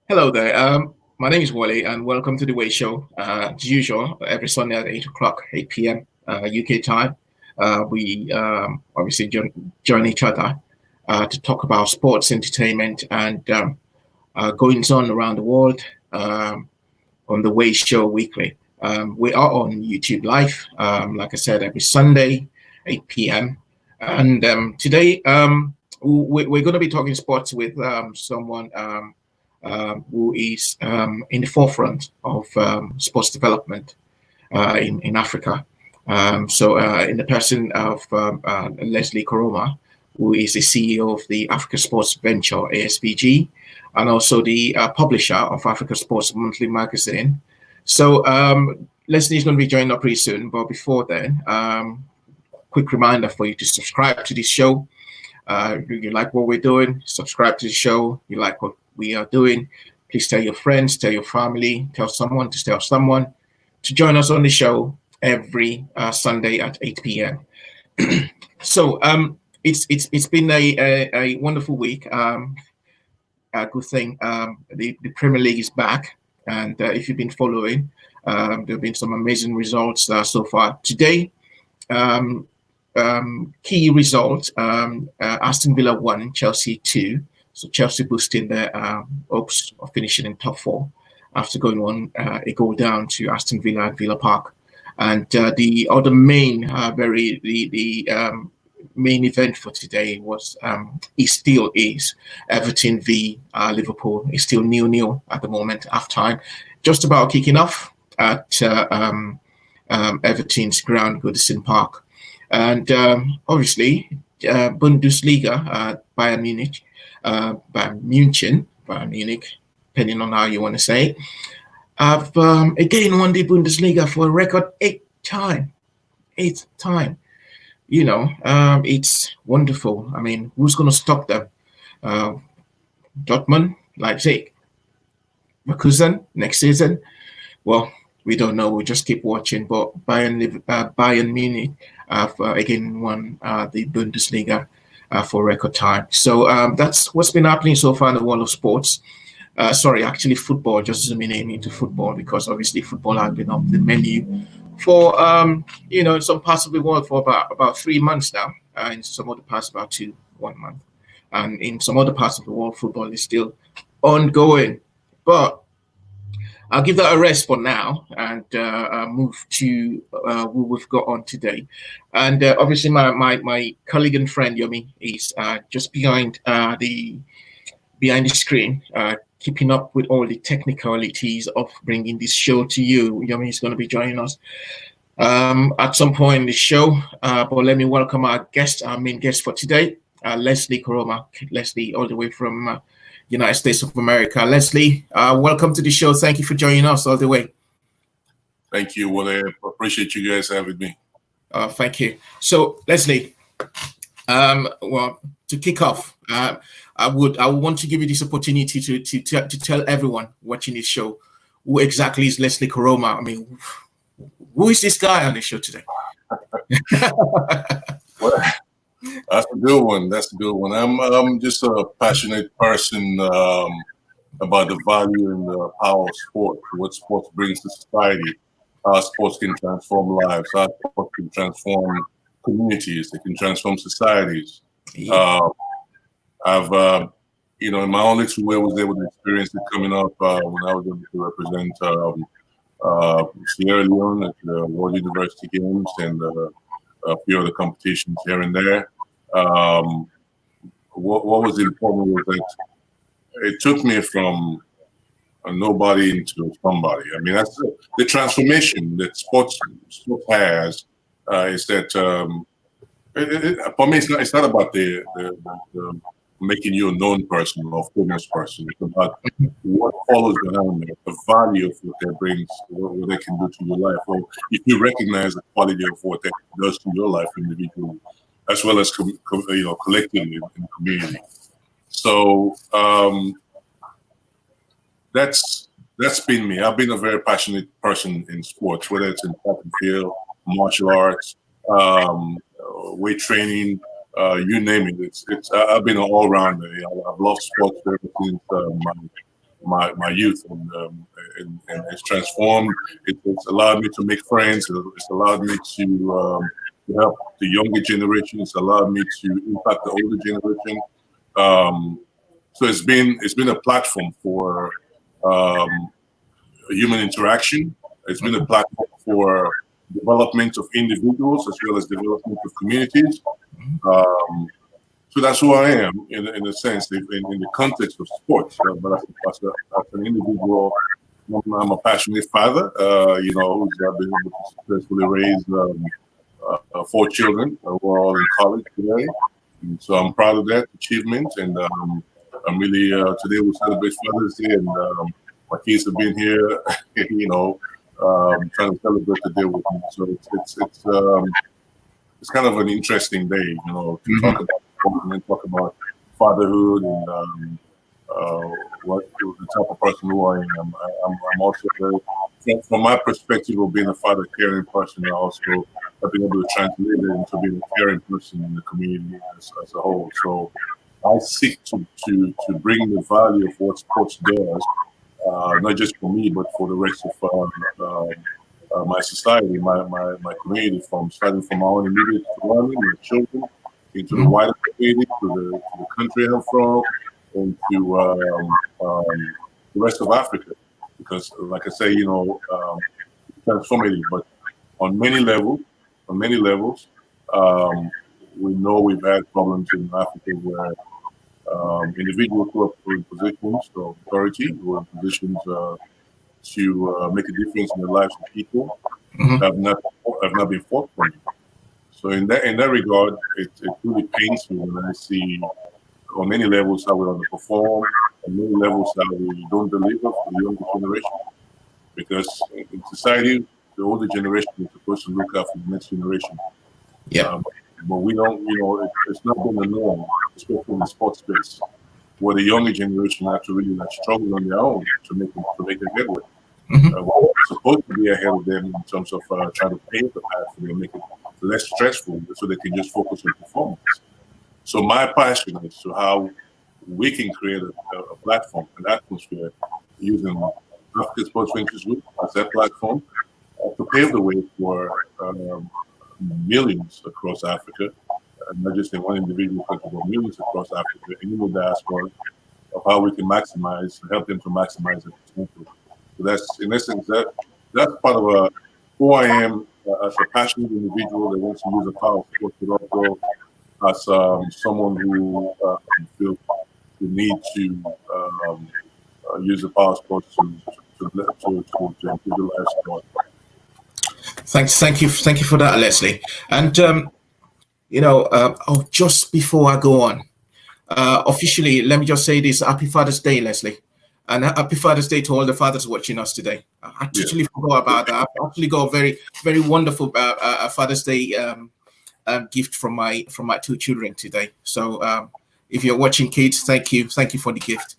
Hello there. My name is Wally, and welcome to the Way Show. As usual, every Sunday at 8 o'clock, 8 p.m. UK time, we obviously join each other to talk about sports, entertainment, and goings on around the world on the Way Show weekly. We are on YouTube Live, like I said, every Sunday, 8 p.m. And today, we're going to be talking sports with someone who is in the forefront of sports development in Africa. In the person of Leslie Koroma, who is the CEO of the Africa Sports Venture, ASVG, and also the publisher of Africa Sports Monthly Magazine. Leslie is going to be joining up pretty soon, but before then, quick reminder for you to subscribe to this show. You like what we're doing, subscribe to the show. You like what we are doing, please tell your friends, tell your family, tell someone to join us on the show every Sunday at 8 p.m. It's been a wonderful week. A good thing. The Premier League is back, and if you've been following, there have been some amazing results so far today. Key results: Aston Villa 1, Chelsea 2. So Chelsea boosting their hopes of finishing in top four after going on a goal down to Aston Villa at Villa Park. And the other main, main event for today was it still is Everton v Liverpool. It's still 0-0 at the moment, half time, just about kicking off at Everton's ground, Goodison Park. And obviously, Bundesliga, Bayern Munich, Bayern Munich, depending on how you want to say it, have again won the Bundesliga for a record eighth time. It's wonderful. I mean, who's going to stop them? Dortmund, Leipzig, Leverkusen next season? Well, we don't know. We'll just keep watching. But Bayern Munich have again won the Bundesliga for record time. So that's what's been happening so far in the world of sports. Actually football, just zooming into football, because obviously football has been off the menu for, in some parts of the world for about 3 months now. In some other parts, about 1 month. And in some other parts of the world, football is still ongoing. But I'll give that a rest for now and move to who we've got on today. And obviously, my colleague and friend Yomi is just behind the screen, keeping up with all the technicalities of bringing this show to you. Yomi is going to be joining us at some point in the show. But let me welcome our main guest for today, Leslie Koroma. Leslie, all the way from United States of America. Leslie, welcome to the show. Thank you for joining us all the way. Thank you. Well, I appreciate you guys having me. Thank you. So, Leslie, to kick off, I would want to give you this opportunity to tell everyone watching this show who exactly is Leslie Koroma. I mean, who is this guy on the show today? Well, that's a good one. I'm just a passionate person about the value and the power of sport, what sports brings to society, how sports can transform lives, how sports can transform communities, they can transform societies. Yeah. In my only 2 years, I was able to experience it coming up when I was able to represent Sierra Leone at the World University Games and a few other competitions here and there. What was important was that it took me from a nobody into somebody. I mean, that's the transformation that sports has. Is that for me? It's not about the making you a known person or famous person. It's about what follows behind it, the value of what that brings, what they can do to your life. Or if you recognize the quality of what that does to your life individually, as well as collectively in the community. So that's been me. I've been a very passionate person in sports, whether it's in track and field, martial arts, weight training, you name it. I've been an all-rounder. I've loved sports ever since my youth, and it's transformed. It's allowed me to make friends. It's allowed me to help the younger generation. It's allowed me to impact the older generation. So it's been a platform for human interaction. It's been a platform for development of individuals as well as development of communities. So that's who I am in a sense, in the context of sports. But as an individual, I'm a passionate father, who's been able to successfully raise 4 children who are all in college today. And so I'm proud of that achievement. And I'm really, today we celebrate Father's Day, and my kids have been here, trying to celebrate the day with me. So it's kind of an interesting day, to talk about fatherhood and what the type of person who I am. I'm also very, from my perspective of being a father, caring person, I also have been able to translate it into being a caring person in the community as a whole. So I seek to bring the value of what sports does, not just for me, but for the rest of my society, my community, starting from my own immediate surrounding, my children, into the wider community, to the country I'm from, and to the rest of Africa. Because, like I say, it's transformative. But on many levels, we know we've had problems in Africa where individuals who are in positions of authority, who are in positions to make a difference in the lives of people, have not been forthcoming. So in that regard, it really pains me when I see on many levels how we underperform, on many levels how we don't deliver for the younger generation. Because in society, the older generation is supposed to look after the next generation. Yeah. But we don't, it's not been the norm, especially in the sports space, where the younger generation have to really struggle on their own to make a headway. We're supposed to be ahead of them in terms of trying to pave the path for them, make it less stressful so they can just focus on performance. So my passion is to how we can create a platform, an atmosphere, using African Sports Ventures Group as that platform to pave the way for millions across Africa, not just in one individual country, but millions across Africa, and in the diaspora, of how we can help them to maximize their potential. So that's, in essence, that's part of who I am as a passionate individual that wants to use the power of sports, but also as someone who feels the need to use the power of sports to improve the lives of God. Thank you for that, Leslie. And just before I go on, officially, let me just say this: Happy Father's Day, Leslie, and Happy Father's Day to all the fathers watching us today. I totally forgot about that. I actually got a very, very wonderful Father's Day gift from my 2 children today. So if you're watching, kids, thank you for the gift.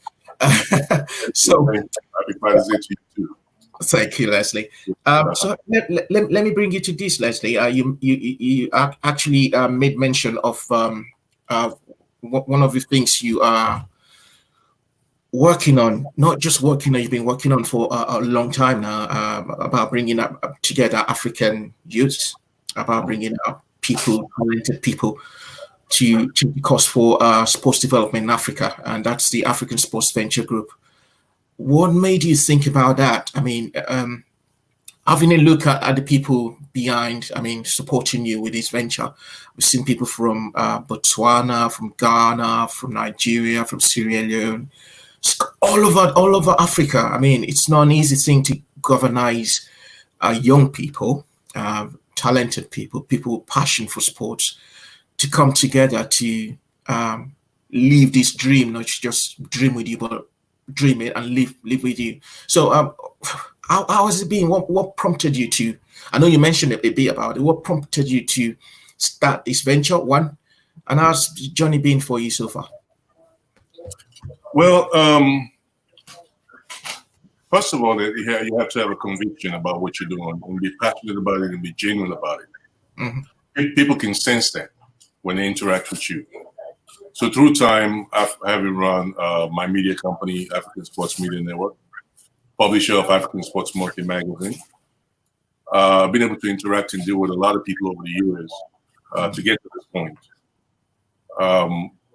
So Happy Father's Day to you too. Thank you, Leslie. So let me bring you to this, Leslie. You actually made mention of one of the things you are working on, not just working on, you've been working on for a long time now, about bringing up together African youths, about bringing up people, talented people, to the cause for sports development in Africa, and that's the African Sports Venture Group. What made you think about that? I mean, having a look at the people behind, supporting you with this venture. We've seen people from Botswana, from Ghana, from Nigeria, from Sierra Leone, all over Africa. I mean, it's not an easy thing to galvanize young people, talented people with passion for sports, to come together to live this dream, not just dream with you, but dream it and live with you. So how has it been? What prompted you to, I know you mentioned a bit about it, what prompted you to start this venture, one, and how's the journey been for you so far? Well, first of all, you have to have a conviction about what you're doing and be passionate about it and be genuine about it. People can sense that when they interact with you. So through time, having run my media company, African Sports Media Network, publisher of African Sports Monthly magazine, been able to interact and deal with a lot of people over the years to get to this point.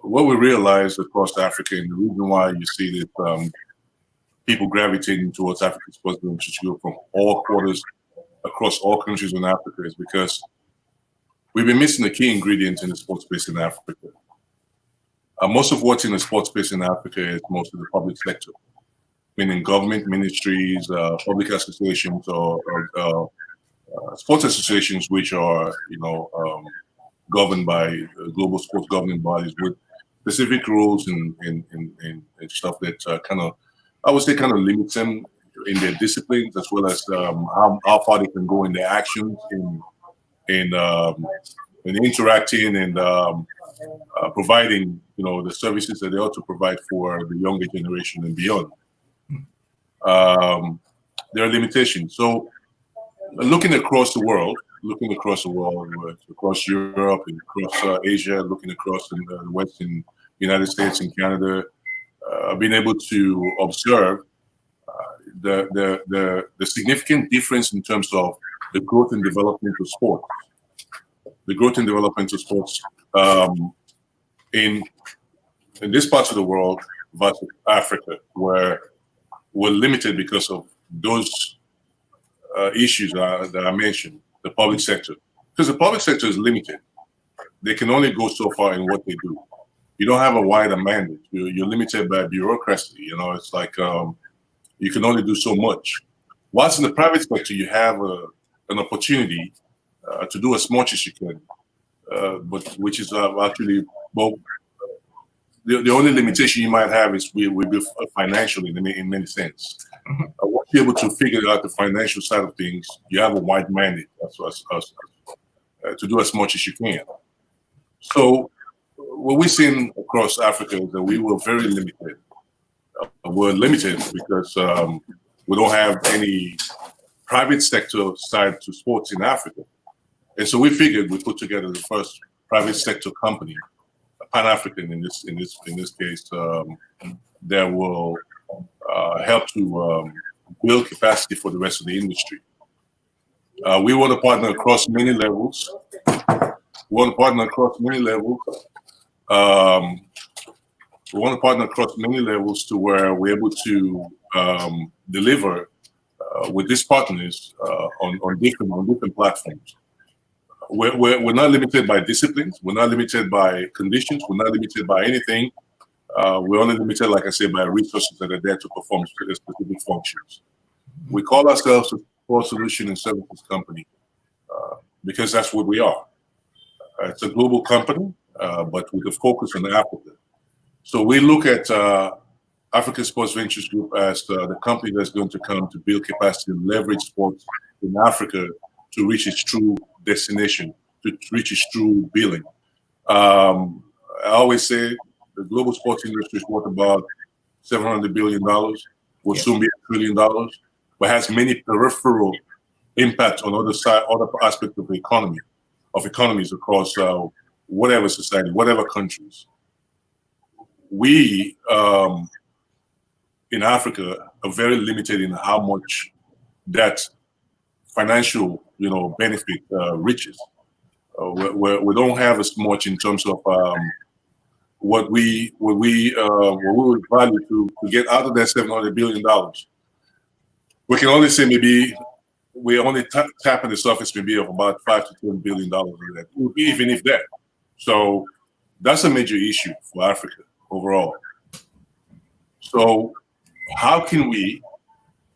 What we realized across Africa, and the reason why you see that people gravitating towards African sports from all quarters across all countries in Africa, is because we've been missing a key ingredient in the sports space in Africa. Most of what's in the sports space in Africa is most of the public sector, meaning government ministries, public associations, or sports associations, which are governed by global sports governing bodies with specific rules and stuff that kind of, I would say, kind of limits them in their disciplines, as well as how far they can go in their actions in interacting and providing the services that they ought to provide for the younger generation and beyond. There are limitations. So looking across the world, across Europe and across Asia, looking across the Western United States and Canada, being able to observe the significant difference in terms of the growth and development of sports. The growth and development of sports in this part of the world versus Africa, where we're limited because of those issues that I mentioned, the public sector. Because the public sector is limited. They can only go so far in what they do. You don't have a wider mandate. You're limited by bureaucracy. It's like you can only do so much. Whilst in the private sector, you have an opportunity to do as much as you can, but which is actually, well, the only limitation you might have is we be financially in many sense. Once you're able to figure out the financial side of things, you have a wide mandate to do as much as you can. So what we've seen across Africa is that we were very limited. We're limited because we don't have any private sector side to sports in Africa. And so we figured we put together the first private sector company, Pan-African in this case, that will help to build capacity for the rest of the industry. We want to partner across many levels. We want to partner across many levels to where we're able to deliver with these partners on different platforms. We're not limited by disciplines. We're not limited by conditions. We're not limited by anything. We're only limited, like I said, by resources that are there to perform specific functions. We call ourselves a sports solution and services company because that's what we are. It's a global company, but with a focus on Africa. So we look at African Sports Ventures Group as the company that's going to come to build capacity and leverage sports in Africa to reach its true destination, to reach its true billing. I always say the global sports industry is worth about $700 billion, will soon be $1 trillion, but has many peripheral impacts on other aspects of the economy, of economies across whatever society, whatever countries. We in Africa are very limited in how much that financial benefit reaches. We don't have as much in terms of what we would value to get out of that $700 billion. We can only say maybe we only tapping the surface maybe of about $5 to $10 billion of that, even if that. So that's a major issue for Africa overall. So how can we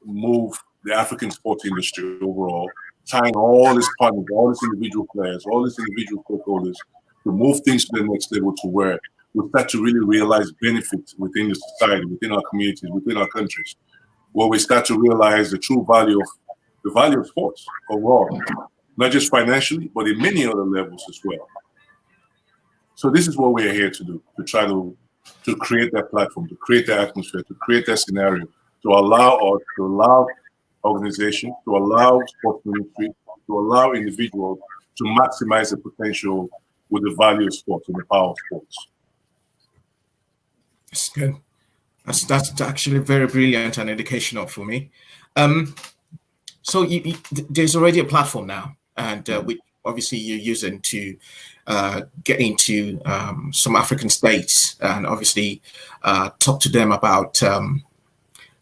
move the African sports industry overall, tying all these partners, all these individual players, all these individual stakeholders to move things to the next level to where we start to really realize benefits within the society, within our communities, within our countries, where we start to realize the true value of sports overall, not just financially, but in many other levels as well. So this is what we're here to do, to try to create that platform, to create that atmosphere, to create that scenario, to allow organizations, to allow sports ministry, to allow individuals to maximize the potential with the value of sports and the power of sports. That's good. That's actually very brilliant and educational for me. Um, so there's already a platform now, and which obviously you're using to get into some African states and obviously talk to them about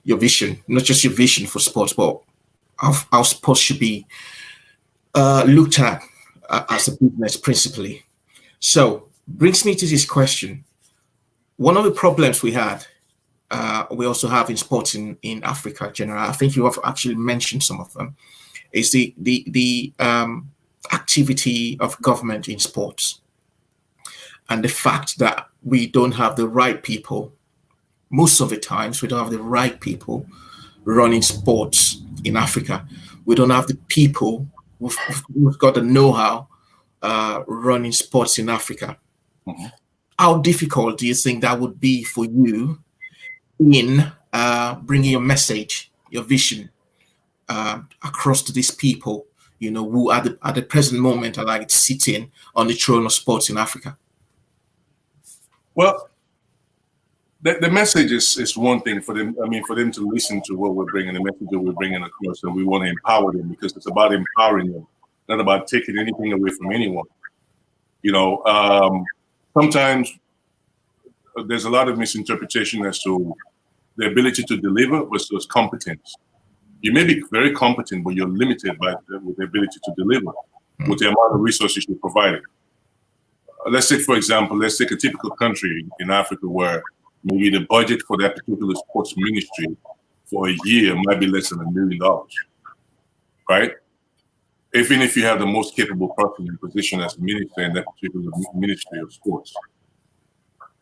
your vision, not just your vision for sports, but how sports should be looked at as a business principally. So brings me to this question. One of the problems we also have in sports in Africa in general, I think you have actually mentioned some of them, is the activity of government in sports and the fact that we don't have the right people. Most of the times, we don't have the right people running sports in Africa. We don't have the people who've got the know-how running sports in Africa. Mhm. How difficult do you think that would be for you in bringing your message, your vision across to these people, who at the present moment are like sitting on the throne of sports in Africa? Well, the message is one thing for them. I mean, for them to listen to what we're bringing, the message that we're bringing across, and we want to empower them because it's about empowering them, not about taking anything away from anyone. Sometimes there's a lot of misinterpretation as to the ability to deliver versus competence. You may be very competent, but you're limited with the ability to deliver with the amount of resources you're providing. Let's say, for example, let's take a typical country in Africa where maybe the budget for that particular sports ministry for a year might be less than $1 million, right? Even if you have the most capable person in position as a minister in that particular ministry of sports,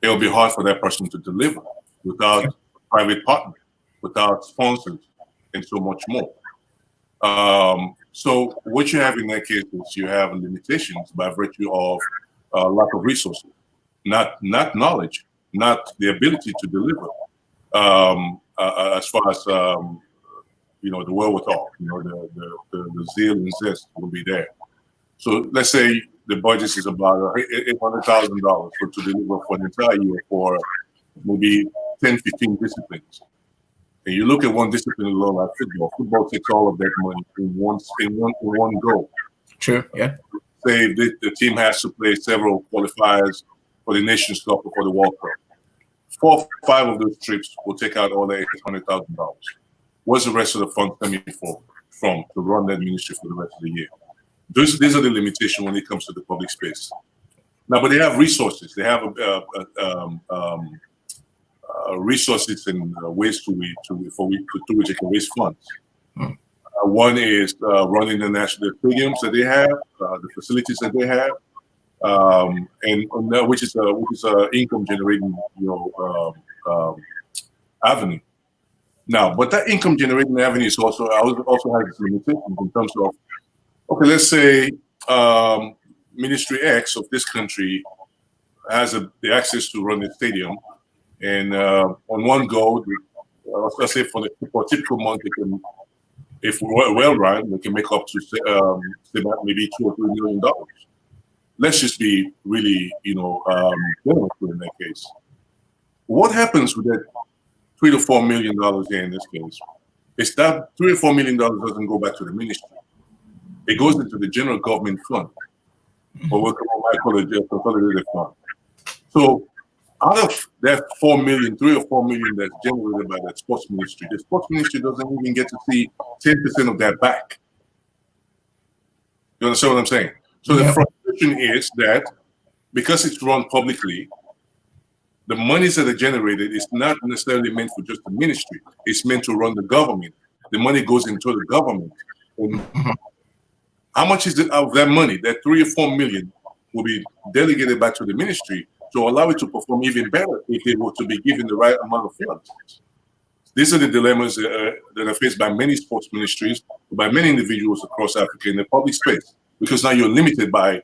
it'll be hard for that person to deliver without private partners, without sponsors, and so much more. So what you have in that case is you have limitations by virtue of lack of resources, not knowledge, not the ability to deliver. As far as the wherewithal, the zeal and zest will be there. So let's say the budget is about $800,000 to deliver for an entire year for maybe 10, 15 disciplines. And you look at one discipline alone, like football. Football takes all of that money in one go. True. Yeah. Say the team has to play several qualifiers for the Nations Cup or for the World Cup. 4 or 5 of those trips will take out all the $800,000. What's the rest of the funds coming from to run that ministry for the rest of the year? These are the limitations when it comes to the public space. Now, but they have resources. They have resources and ways through which they can raise funds. One is running the national stadiums that they have, the facilities that they have, and which is income generating avenue. Now, but that income generating avenue is also has its limitations in terms of, okay, let's say Ministry X of this country has the access to run the stadium, and on one go, let's say for a typical month, they can, if well run, they can make up to maybe $2 or $3 million. Let's just be really, generous in that case. What happens with that $3 to $4 million here in this case? Is that $3 or $4 million doesn't go back to the ministry. It goes into the general government fund, or what I call a consolidated fund. So out of that $3 or $4 million that's generated by that sports ministry, the sports ministry doesn't even get to see 10% of that back. You understand what I'm saying? So the frustration is that because it's run publicly, the monies that are generated is not necessarily meant for just the ministry. It's meant to run the government. The money goes into the government. And how much is it of that money? That $3 or $4 million will be delegated back to the ministry to allow it to perform even better if they were to be given the right amount of funds. These are the dilemmas that are faced by many sports ministries, by many individuals across Africa in the public space, because now you're limited by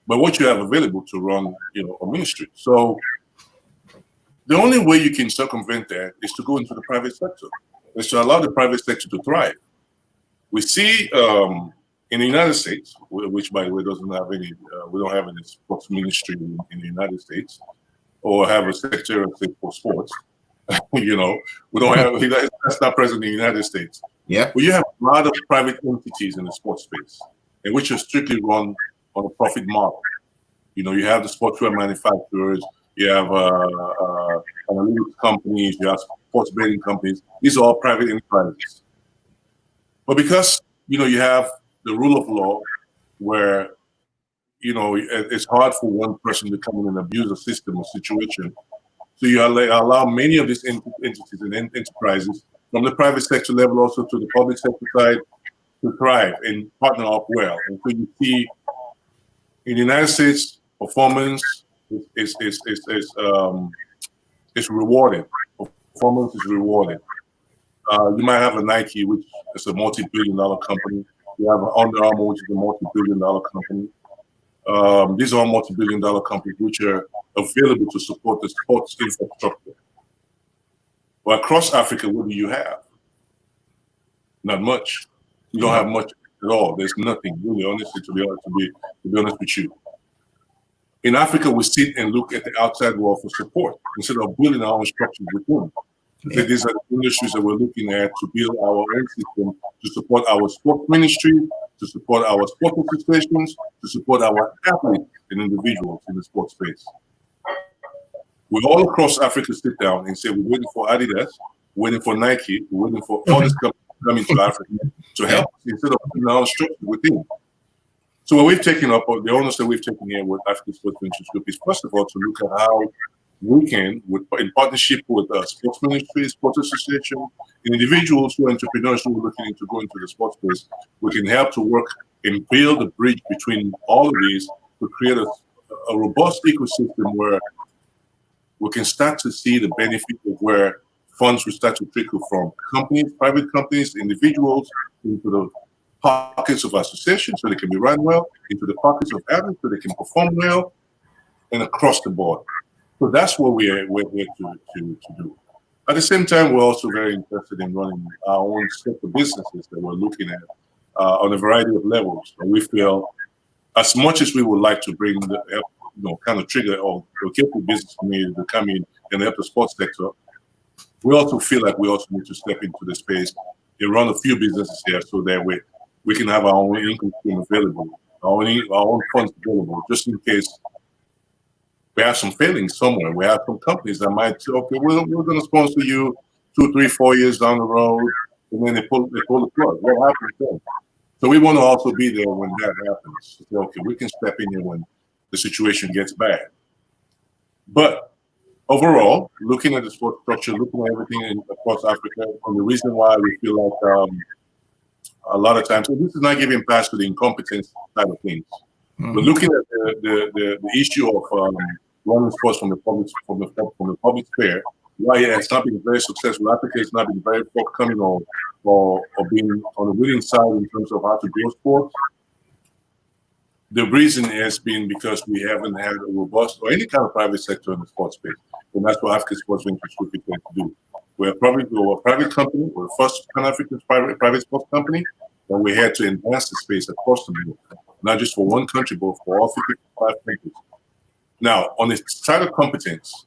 what you have available to run, a ministry. So the only way you can circumvent that is to go into the private sector, is to allow the private sector to thrive. We see in the United States, which by the way doesn't have any, we don't have any sports ministry in the United States. or have a secretary of state for sports. You know, we don't have that's not present in the United States. Yeah. But you have a lot of private entities in the sports space, and which are strictly run on a profit model. You know, you have the sportswear manufacturers, you have analytics companies, you have sports betting companies. These are all private enterprises. But because you have the rule of law, where it's hard for one person to come in and abuse a system or situation. So you allow many of these entities and enterprises from the private sector level also to the public sector side to thrive and partner up well. And so you see in the United States, performance is rewarded. Performance is rewarded. You might have a Nike, which is a multi-billion-dollar company. You have an Under Armour, which is a multi-billion-dollar company. These are multi-billion-dollar companies which are available to support the sports infrastructure. But across Africa, what do you have? Not much. You don't have much at all. There's nothing, really, honestly, to be honest with you. In Africa, we sit and look at the outside world for support instead of building our own structures within. Yeah. These are the industries that we're looking at to build our own system to support our sports ministry, to support our sports associations, to support our athletes and individuals in the sports space. We all across Africa sit down and say we're waiting for Adidas, we're waiting for Nike, we're waiting for all this coming to Africa to help us instead of putting our own structure within. So what we've taken up, or the onus that we've taken here with African Sports Ventures Group is first of all to look at how we can, in partnership with sports ministry, sports association, individuals who are entrepreneurs who are looking to go into the sports space, we can help to work and build a bridge between all of these to create a robust ecosystem where we can start to see the benefit of where funds will start to trickle from companies, private companies, individuals, into the pockets of associations so they can be run well, into the pockets of athletes so they can perform well, and across the board. So that's what we're here to do. At the same time, we're also very interested in running our own set of businesses that we're looking at on a variety of levels. And we feel, as much as we would like to bring the kind of trigger or get the business community to come in and help the sports sector, we also feel like we also need to step into the space and run a few businesses here so that we can have our own income stream available, our own funds available, just in case we have some failings somewhere. We have some companies that might say, okay, we're going to sponsor you 2, 3, 4 years down the road, and then they pull the plug. What happens then? So we want to also be there when that happens. So, okay, we can step in here when the situation gets bad. But overall, looking at the sports structure, looking at everything across Africa, and the reason why we feel like a lot of times, so this is not giving pass to the incompetence side of things. Mm-hmm. But looking at the issue of running sports from the public sphere, why it has not been very successful. Africa has not been very forthcoming or being on the winning side in terms of how to grow sports. The reason has been because we haven't had a robust or any kind of private sector in the sports space. And that's what African Sports Ventures Group is going to do. We're a private company. We're the first Pan-African private sports company. And we're here to enhance the space across the board, not just for one country, but for all 55 countries. Now, on the side of competence,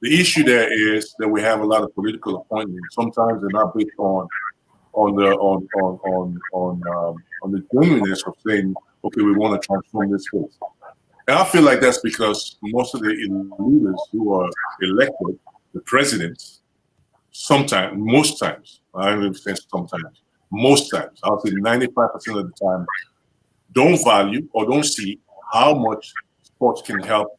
the issue there is that we have a lot of political appointments. Sometimes they're not based on the genuineness of saying, okay, we want to transform this space. And I feel like that's because most of the leaders who are elected, the presidents, most times, I don't even say sometimes, most times, I'll say 95% of the time, don't value or don't see how much sports can help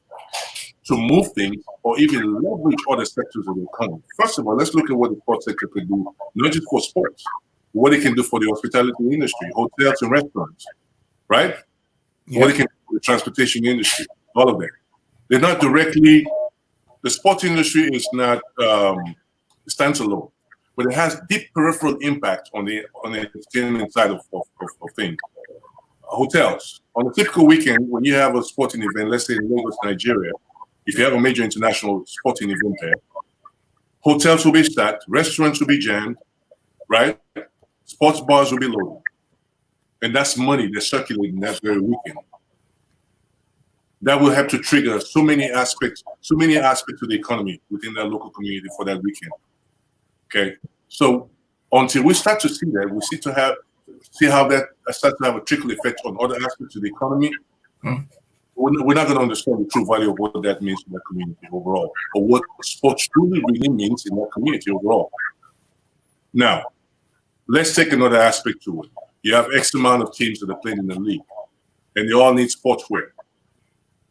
to move things or even leverage other sectors of the economy. First of all, let's look at what the sports sector can do, not just for sports, what it can do for the hospitality industry, hotels and restaurants, right? Yeah. What it can do for the transportation industry, all of that. They're not directly, the sports industry is not, stands alone, but it has deep peripheral impact on the entertainment side of things. Hotels. On a typical weekend, when you have a sporting event, let's say in Lagos, Nigeria, if you have a major international sporting event there, hotels will be stacked, restaurants will be jammed, right? Sports bars will be loaded. And that's money that's circulating that very weekend. that will have to trigger so many aspects of the economy within that local community for that weekend. Okay, so until we start to see that, we see how that starts to have a trickle effect on other aspects of the economy. We're not going to understand the true value of what that means in that community overall, or what sports truly really means in that community overall. Now, let's take another aspect to it. You have X amount of teams that are playing in the league, and they all need sportswear.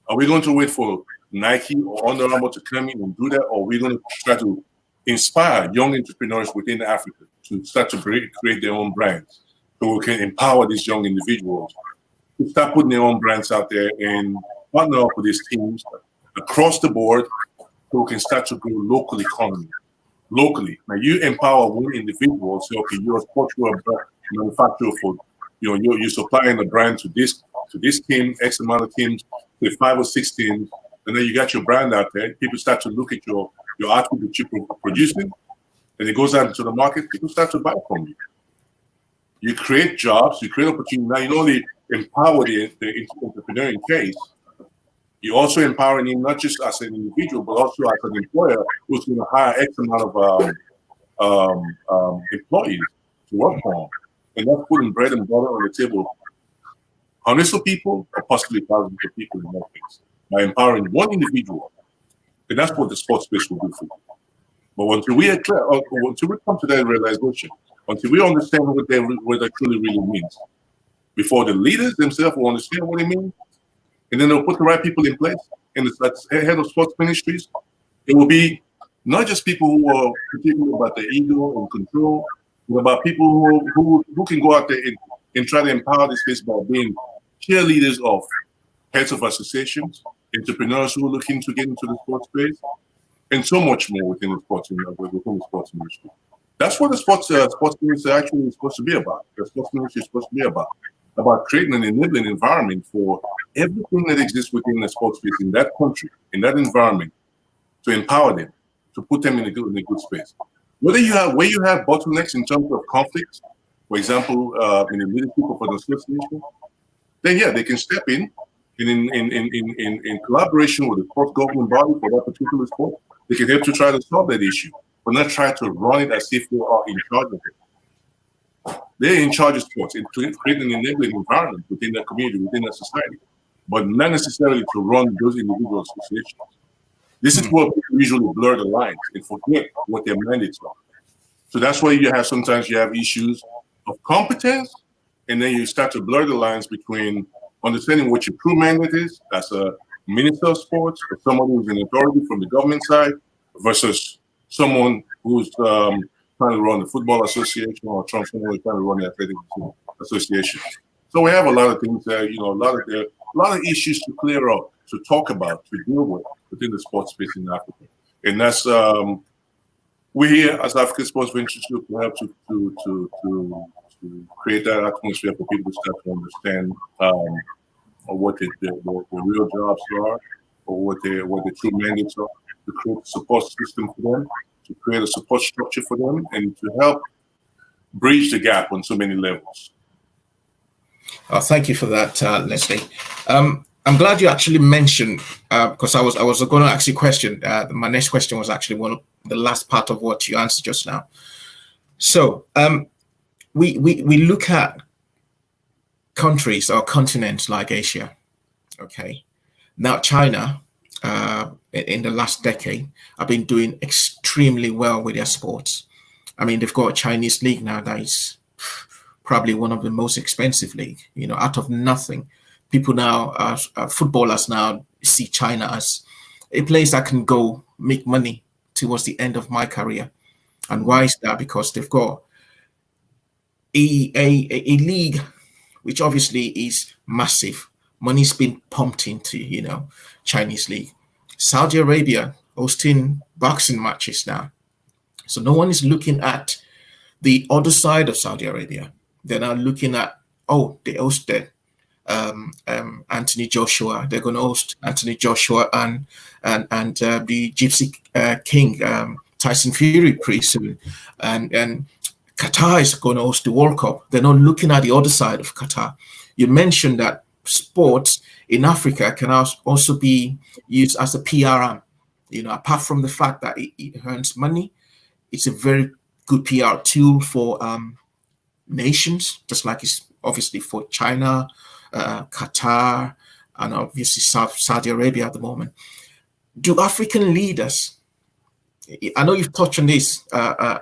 Are we going to wait for Nike or Under Armour to come in and do that, or are we going to try to inspire young entrepreneurs within Africa to start to create their own brands, so we can empower these young individuals to start putting their own brands out there and partner up with these teams across the board, so we can start to grow local economy. Locally, now you empower one individual. Say, okay, you're a sportswear manufacturer for, you're supplying a brand to this team, X amount of teams, with 5 or 6 teams, and then you got your brand out there. People start to look at your output that you're producing, and it goes out into the market. People start to buy from you. You create jobs, you create opportunity. Now you not only empower the entrepreneur in case, you're also empowering him not just as an individual, but also as an employer who's going to hire X amount of employees to work for him. And that's putting bread and butter on the table. Hundreds of people, or possibly thousands of people in that case, by empowering one individual. And that's what the sports space will do for you. But until we come to that realization, until we understand what that truly really means, before the leaders themselves will understand what it means, and then they'll put the right people in place. And the head of sports ministries, it will be not just people who are particular about the ego and control, but about people who can go out there and try to empower this space by being cheerleaders of heads of associations, entrepreneurs who are looking to get into the sports space, and so much more within the sports industry. That's what the sports ministry actually is supposed to be about. The sports ministry is supposed to be about creating an enabling environment for everything that exists within the sports space in that country, in that environment, to empower them, to put them in a good space. Where you have bottlenecks in terms of conflicts, for example, in the leadership of an association, then yeah, they can step in collaboration with the sports governing body for that particular sport. They can help to try to solve that issue, but not try to run it as if they are in charge of it. They're in charge of sports, in creating an enabling environment within that community, within that society, but not necessarily to run those individual associations. This is where people usually blur the lines and forget what their mandates are. So that's why sometimes you have issues of competence, and then you start to blur the lines between understanding what your true mandate is as a minister of sports, or someone who's in authority from the government side, versus someone who's trying to run the football association, or someone who's trying to run the athletic association. So we have a lot of things there, a lot of issues to clear up, to talk about, to deal with within the sports space in Africa. And that's we're here as African Sports Institute to help to create that atmosphere for people to start to understand what the real jobs are, or what the true mandates are, to create a support system for them, to create a support structure for them, and to help bridge the gap on so many levels. Thank you for that, Leslie. I'm glad you actually mentioned, because I was going to ask you a question. My next question was actually one of the last part of what you answered just now. So we look at countries or continents like Asia. Okay, now China in the last decade have been doing extremely well with their sports. I mean, they've got a Chinese league now that is probably one of the most expensive league. Out of nothing, people now, footballers now see China as a place that can go make money towards the end of my career. And why is that? Because they've got a league which obviously is massive. Money's been pumped into, Chinese league. Saudi Arabia hosting boxing matches now. So no one is looking at the other side of Saudi Arabia. They're now looking at, they hosted Anthony Joshua. They're going to host Anthony Joshua and the Gypsy King, Tyson Fury pretty soon. And Qatar is going to host the World Cup. They're not looking at the other side of Qatar. You mentioned that sports in Africa can also be used as a PR arm. Apart from the fact that it earns money, it's a very good PR tool for nations, just like it's obviously for China, Qatar, and obviously Saudi Arabia at the moment. Do African leaders, I know you've touched on this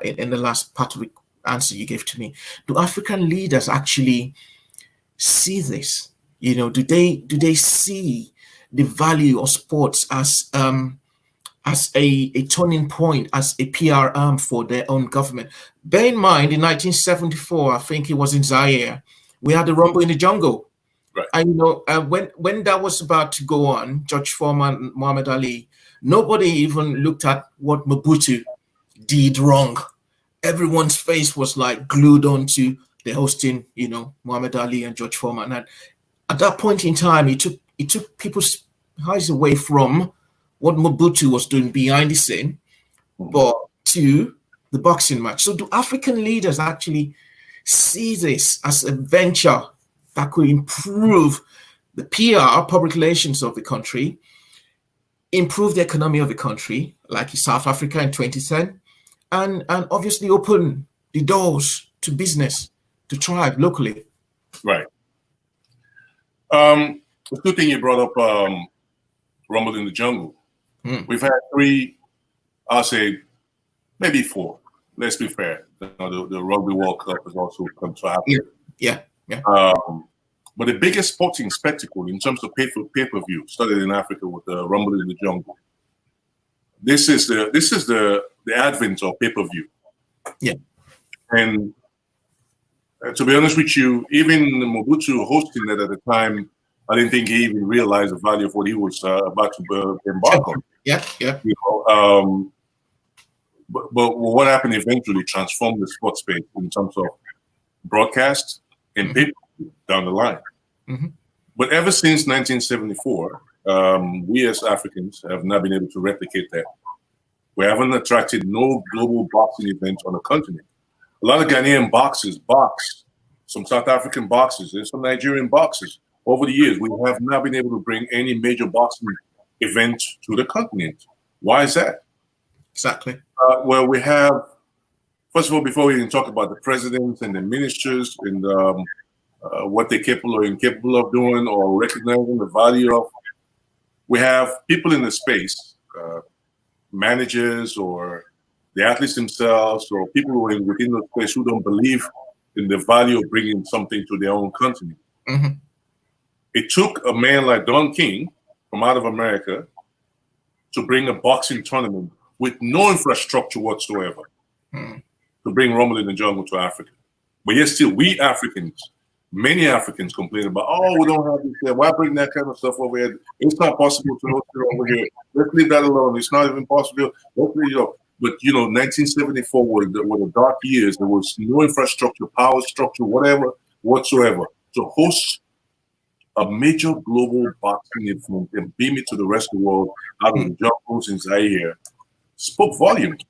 in the last part of the answer you gave to me, do African leaders actually see this? Do they see the value of sports as a turning point, as a PR arm for their own government? Bear in mind, in 1974, I think it was in Zaire, we had the Rumble in the Jungle. Right. And when that was about to go on, George Foreman, Muhammad Ali, nobody even looked at what Mobutu did wrong. Everyone's face was like glued onto the hosting, Muhammad Ali and George Foreman. And at that point in time, it took people's eyes away from what Mobutu was doing behind the scene, but to the boxing match. So do African leaders actually see this as a venture that could improve the PR, public relations of the country, improve the economy of the country, like in South Africa in 2010, and obviously open the doors to business, to thrive locally? Right. The good thing you brought up, Rumble in the Jungle. We've had 3, I'll say maybe 4. Let's be fair. The Rugby World Cup has also come to happen. Yeah. But the biggest sporting spectacle in terms of pay-per-view started in Africa with the Rumble in the Jungle. This is the advent of pay-per-view. Yeah. And to be honest with you, even Mobutu hosting it at the time, I didn't think he even realized the value of what he was about to embark on. Yeah. But what happened eventually transformed the sports space in terms of broadcast and pay down the line. But ever since 1974, we as Africans have not been able to replicate that. We haven't attracted no global boxing event on the continent. A lot of Ghanaian boxers box, some South African boxers, and some Nigerian boxers. Over the years, we have not been able to bring any major boxing event to the continent. Why is that? Exactly. Well, we have, first of all, before we even talk about the presidents and the ministers and what they're capable or incapable of doing, or recognizing the value of, we have people in the space, managers or the athletes themselves, or people who are within the space who don't believe in the value of bringing something to their own continent. It took a man like Don King from out of America to bring a boxing tournament with no infrastructure whatsoever to bring Rumble in the Jungle to Africa. But yet still, we Africans, many Africans complain about, oh, we don't have this there. Why bring that kind of stuff over here? It's not possible to host it over here. Let's leave that alone. It's not even possible. Let's leave it up. But, 1974 were the dark years. There was no infrastructure, power structure, whatever, whatsoever. To host a major global boxing event and beam it to the rest of the world out of the jungles in Zaire spoke volumes.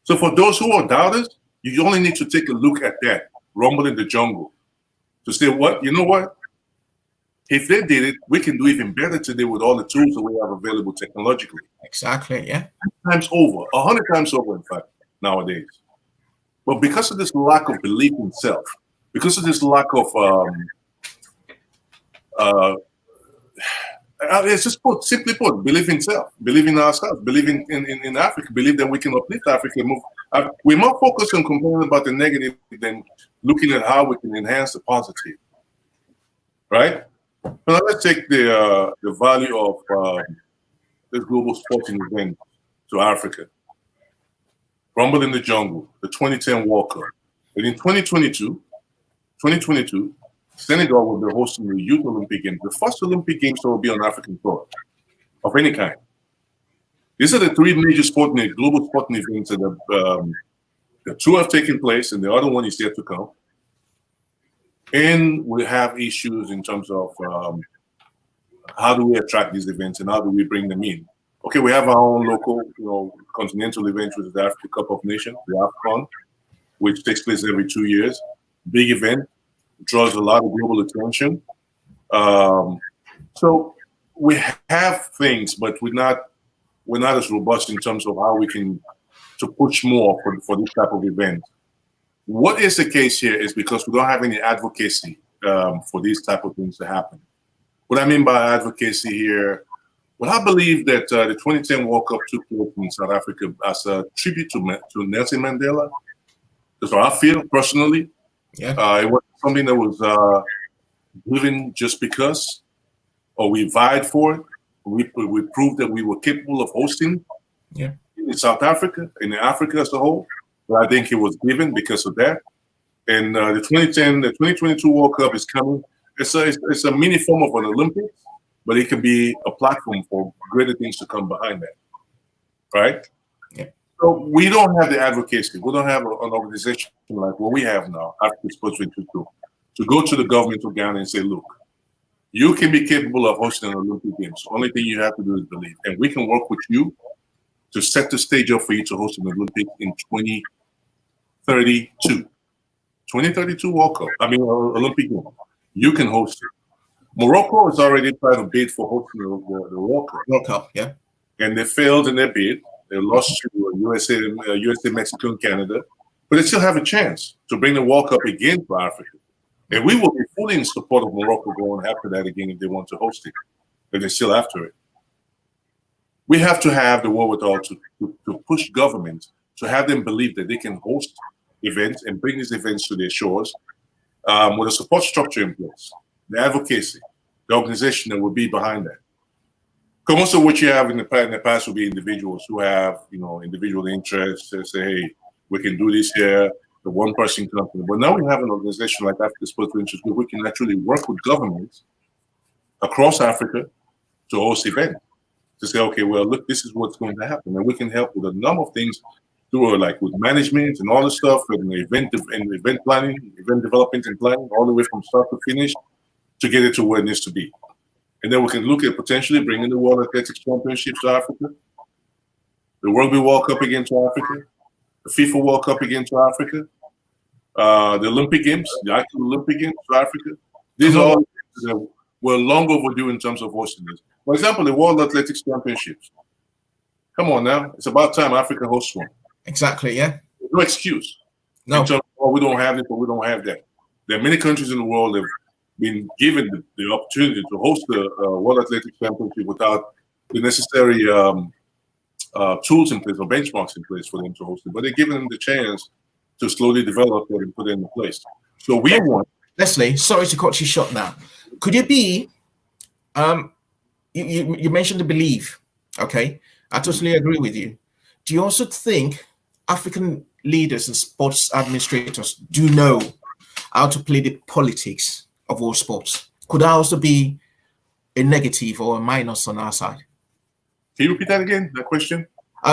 So for those who are doubters, you only need to take a look at that, Rumble in the Jungle, to say, you know what? If they did it, we can do even better today with all the tools that we have available technologically. Exactly, yeah. 10 times over, 100 times over, in fact, nowadays. But because of this lack of belief in self, because of this lack of, it's just simply put, believe in self, believe in ourselves, believe in Africa, believe that we can uplift Africa. We're more focused on complaining about the negative than looking at how we can enhance the positive. Right? Now let's take the value of this global sporting event to Africa. Rumble in the Jungle, the 2010 World Cup. And in 2022, Senegal will be hosting the Youth Olympic Games, the first Olympic Games that will be on African soil of any kind. These are the 3 major global sporting events that the 2 have taken place, and the other one is yet to come. And we have issues in terms of how do we attract these events and how do we bring them in? Okay, we have our own local, continental event, which is the Africa Cup of Nations, the AFCON, which takes place every 2 years. Big event, draws a lot of global attention. So we have things, but we're not as robust in terms of how we can to push more for this type of event. What is the case here is because we don't have any advocacy for these type of things to happen. What I mean by advocacy here, well, I believe that the 2010 World Cup took place in South Africa as a tribute to Nelson Mandela. That's what I feel personally. Yeah. It wasn't something that was given just because, or we vied for it. We proved that we were capable of hosting in South Africa, in Africa as a whole. But I think it was given because of that. And the 2022 World Cup is coming. It's a mini form of an Olympics, but it can be a platform for greater things to come behind that, right? Yeah. So we don't have the advocacy. We don't have an organization like what we have now, African Sports 22, to go to the government of Ghana and say, look, you can be capable of hosting an Olympic Games. The only thing you have to do is believe. And we can work with you to set the stage up for you to host an Olympic in 2032. 2032 World Cup. I mean, Olympic Games. You can host it. Morocco is already trying to bid for hosting the World Cup. World Cup, yeah. And they failed in their bid. They lost to USA, Mexico, and Canada. But they still have a chance to bring the World Cup again to Africa. And we will be fully in support of Morocco going after that again if they want to host it. But they're still after it. We have to have the wherewithal to push governments, to have them believe that they can host events and bring these events to their shores with a support structure in place, the advocacy, the organization that will be behind that. Because most of what you have in the past will be individuals who have, individual interests. They say, hey, we can do this here, the one-person company. But now we have an organization like African Sports Ventures where we can actually work with governments across Africa to host events. To say, okay, well, look, this is what's going to happen. And we can help with a number of things through like with management and all the stuff and event planning, event development and planning, all the way from start to finish to get it to where it needs to be. And then we can look at potentially bringing the World Athletics Championships to Africa, the Rugby World Cup again to Africa, the FIFA World Cup again to Africa, the Olympic Games, the actual Olympic Games to Africa. These are all things that we're long overdue in terms of hosting this. For example, the World Athletics Championships. Come on now. It's about time Africa hosts one. Exactly, yeah. There's no excuse. No. In terms of, we don't have this, but we don't have that. There are many countries in the world that have been given the opportunity to host the World Athletics Championship without the necessary tools in place or benchmarks in place for them to host it. But they're giving them the chance to slowly develop it and put it into place. So we want... Leslie, sorry to cut you short now. Could it be... You mentioned the belief, okay? I totally agree with you. Do you also think African leaders and sports administrators do know how to play the politics of all sports? Could that also be a negative or a minus on our side? Can you repeat that again, that question?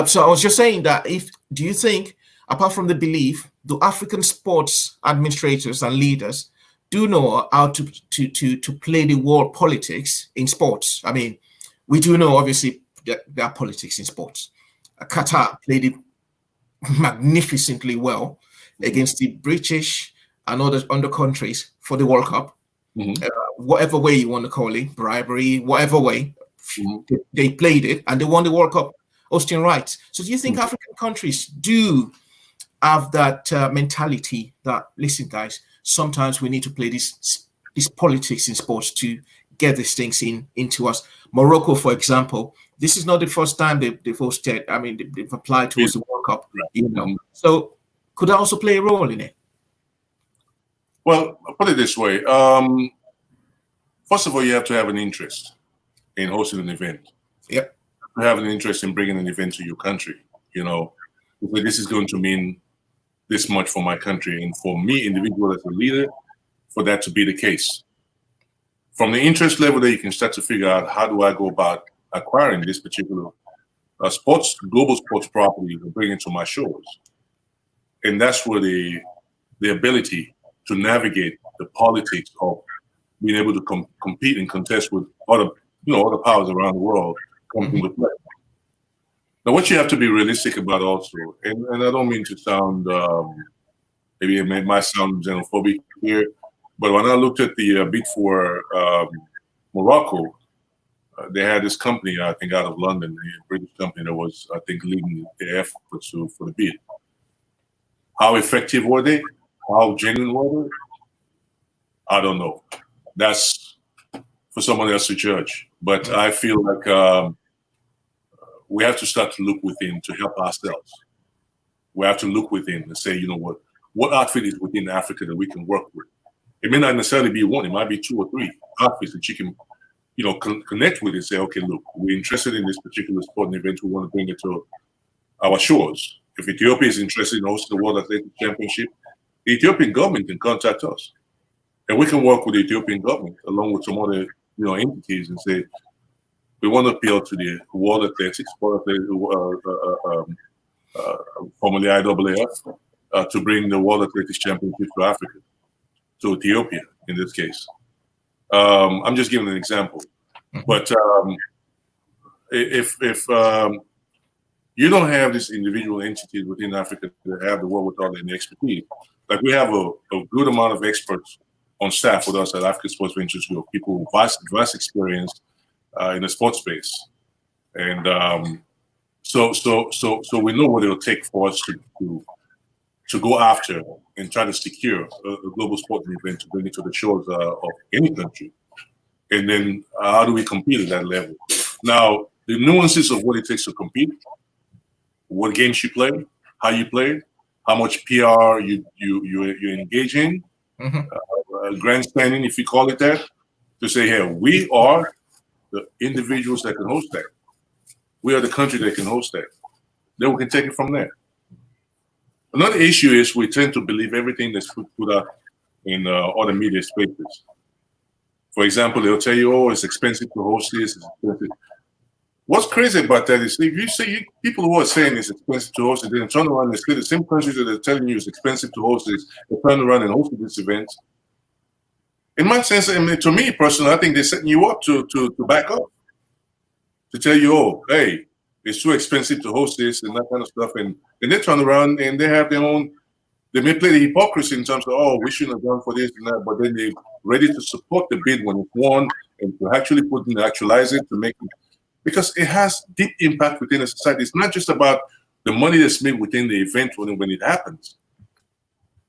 So I was just saying that do you think, apart from the belief, do African sports administrators and leaders do know how to play the world politics in sports? I mean, we do know, obviously, that there are politics in sports. Qatar played it magnificently well against the British and other countries for the World Cup. Mm-hmm. Whatever way you want to call it, bribery, whatever way, they played it and they won the World Cup hosting rights. So do you think African countries do have that mentality that, listen, guys, sometimes we need to play this politics in sports to get these things into us? Morocco, for example, this is not the first time they've hosted. I mean, they've applied towards the World Cup, So could that also play a role in it? Well, I'll put it this way. First of all, you have to have an interest in hosting an event. Yep. You have an interest in bringing an event to your country. This is going to mean this much for my country, and for me, individual as a leader, for that to be the case. From the interest level, that you can start to figure out, how do I go about acquiring this particular global sports property and bring it to my shores? And that's where the ability to navigate the politics of being able to compete and contest with other powers around the world comes into play. Now, what you have to be realistic about also, and I don't mean to sound, maybe it might sound xenophobic here, but when I looked at the bid for Morocco, they had this company, I think, out of London, a British company that was, I think, leading the efforts for the bid. How effective were they? How genuine were they? I don't know. That's for someone else to judge. But I feel like we have to start to look within to help ourselves. We have to look within and say, you know what outfit is within Africa that we can work with? It may not necessarily be one. It might be 2 or 3 outfits that you can, connect with and say, okay, look, we're interested in this particular sport and event. We want to bring it to our shores. If Ethiopia is interested in hosting the World Athletics Championship, the Ethiopian government can contact us, and we can work with the Ethiopian government along with some other, entities and say, we want to appeal to the World Athletics, formerly IAAF, to bring the World Athletics Championship to Africa, to Ethiopia in this case. I'm just giving an example, but if you don't have these individual entities within Africa that have the wherewithal and the expertise, like we have a good amount of experts on staff with us at African Sports Ventures Group, people with vast experience in the sports space, and so we know what it'll take for us to go after and try to secure a global sporting event to bring it to the shores of any country. And then how do we compete at that level? Now, the nuances of what it takes to compete, what games you play, how you play, how much PR you engage in, grandstanding, if you call it that, to say, hey, we are the individuals that can host that. We are the country that can host that. Then we can take it from there. Another issue is we tend to believe everything that's put out in other media spaces. For example, they'll tell you, oh, it's expensive to host this. It's expensive. What's crazy about that is if you see people who are saying it's expensive to host it, then turn around and say the same countries that are telling you it's expensive to host this, they turn around and host this event. In my sense, I mean, to me personally, I think they're setting you up to back up, to tell you, oh, hey, it's too expensive to host this and that kind of stuff. And they turn around and they have their own, they may play the hypocrisy in terms of, oh, we shouldn't have done for this and that, but then they're ready to support the bid when it's won and to actually put in, actualize it to make it, because it has deep impact within the society. It's not just about the money that's made within the event when it happens.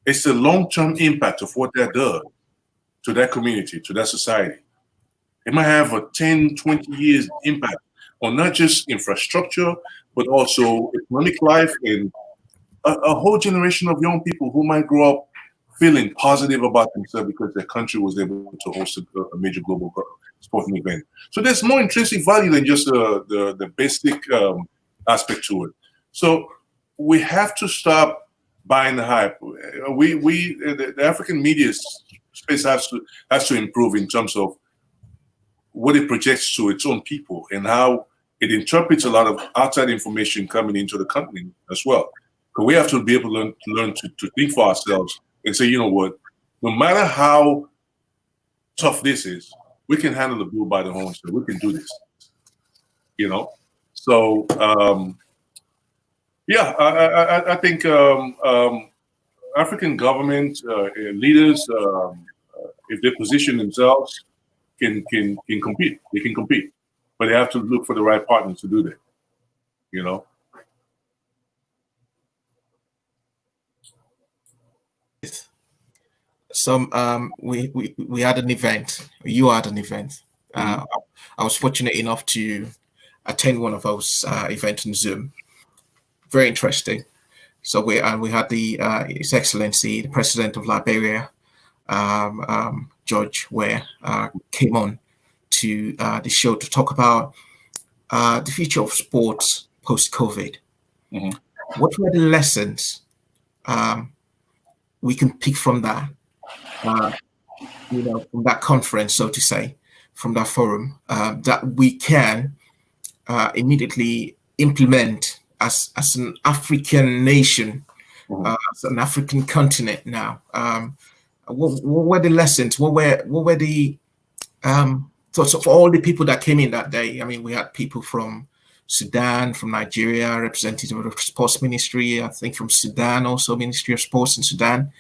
It's the long-term impact of what that does to that community, to that society. It might have a 10, 20 years impact on not just infrastructure, but also economic life and a whole generation of young people who might grow up feeling positive about themselves because their country was able to host a major global sporting event. So there's more intrinsic value than just the basic aspect to it. So we have to stop buying the hype. The African media space has to improve in terms of what it projects to its own people and how it interprets a lot of outside information coming into the company as well. Because we have to be able to learn to think for ourselves and say, you know what, no matter how tough this is, we can handle the bull by the horns. So we can do this, So, I think African government leaders, if they position themselves, can compete. They can compete, but they have to look for the right partners to do that. We had an event. You had an event. I was fortunate enough to attend one of those events on Zoom. Very interesting. So we had His Excellency, the President of Liberia, George Weah, came on to the show to talk about the future of sports post-COVID. What were the lessons we can pick from that? From that conference, so to say, from that forum, that we can immediately implement as an African nation, as an African continent now. What were the lessons? What were the thoughts of all the people that came in that day? I mean, we had people from Sudan, from Nigeria, representative of the Sports Ministry, I think from Sudan, also Ministry of Sports in Sudan.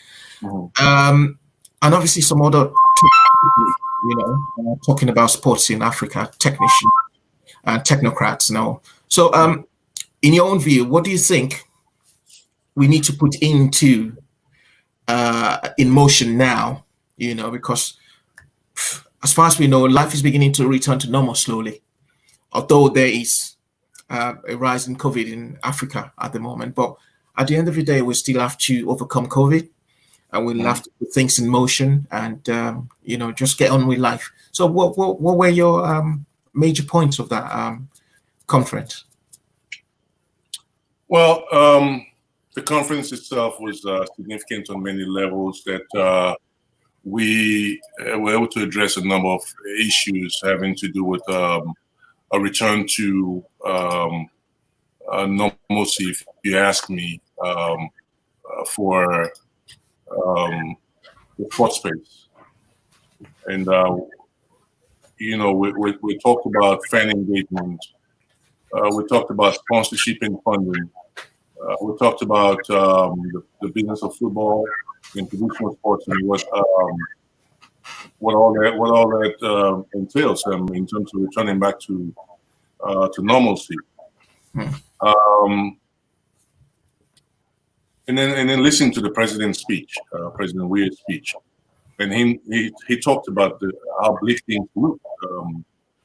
And obviously some other talking about sports in Africa, technicians and technocrats now. So, in your own view, what do you think we need to put into in motion now? Because as far as we know, life is beginning to return to normal slowly, although there is a rise in COVID in Africa at the moment. But at the end of the day, we still have to overcome COVID, and we'll have to put things in motion and, just get on with life. So what were your major points of that conference? Well, the conference itself was significant on many levels that we were able to address a number of issues having to do with a return to normalcy, if you ask me, for the sports space. And, we talked about fan engagement. We talked about sponsorship and funding. We talked about the business of football and traditional sports and what all that entails in terms of returning back to normalcy. And then listening to the president's speech, President Weir's speech, and he talked about how bleak things look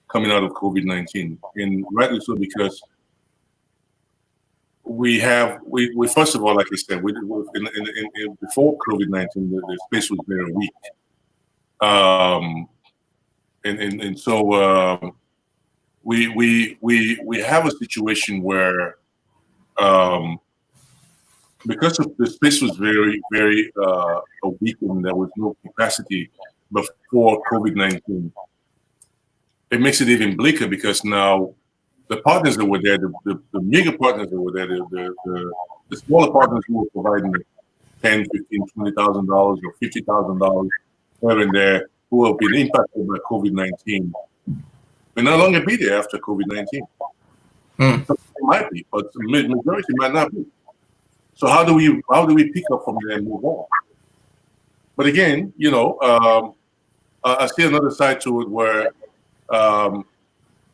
coming out of COVID-19, and rightly so, because we first of all, like I said, before COVID-19, the space was very weak, and so we have a situation where because the space was very very weak and there was no capacity before COVID-19, it makes it even bleaker because now the partners that were there, the mega partners that were there, the smaller partners who were providing $10,000, $15,000, $20,000 or $50,000 here and there, who have been impacted by COVID-19, may no longer be there after COVID-19. It might be, but the majority might not be. So how do we pick up from there and move on? But again, I see another side to it where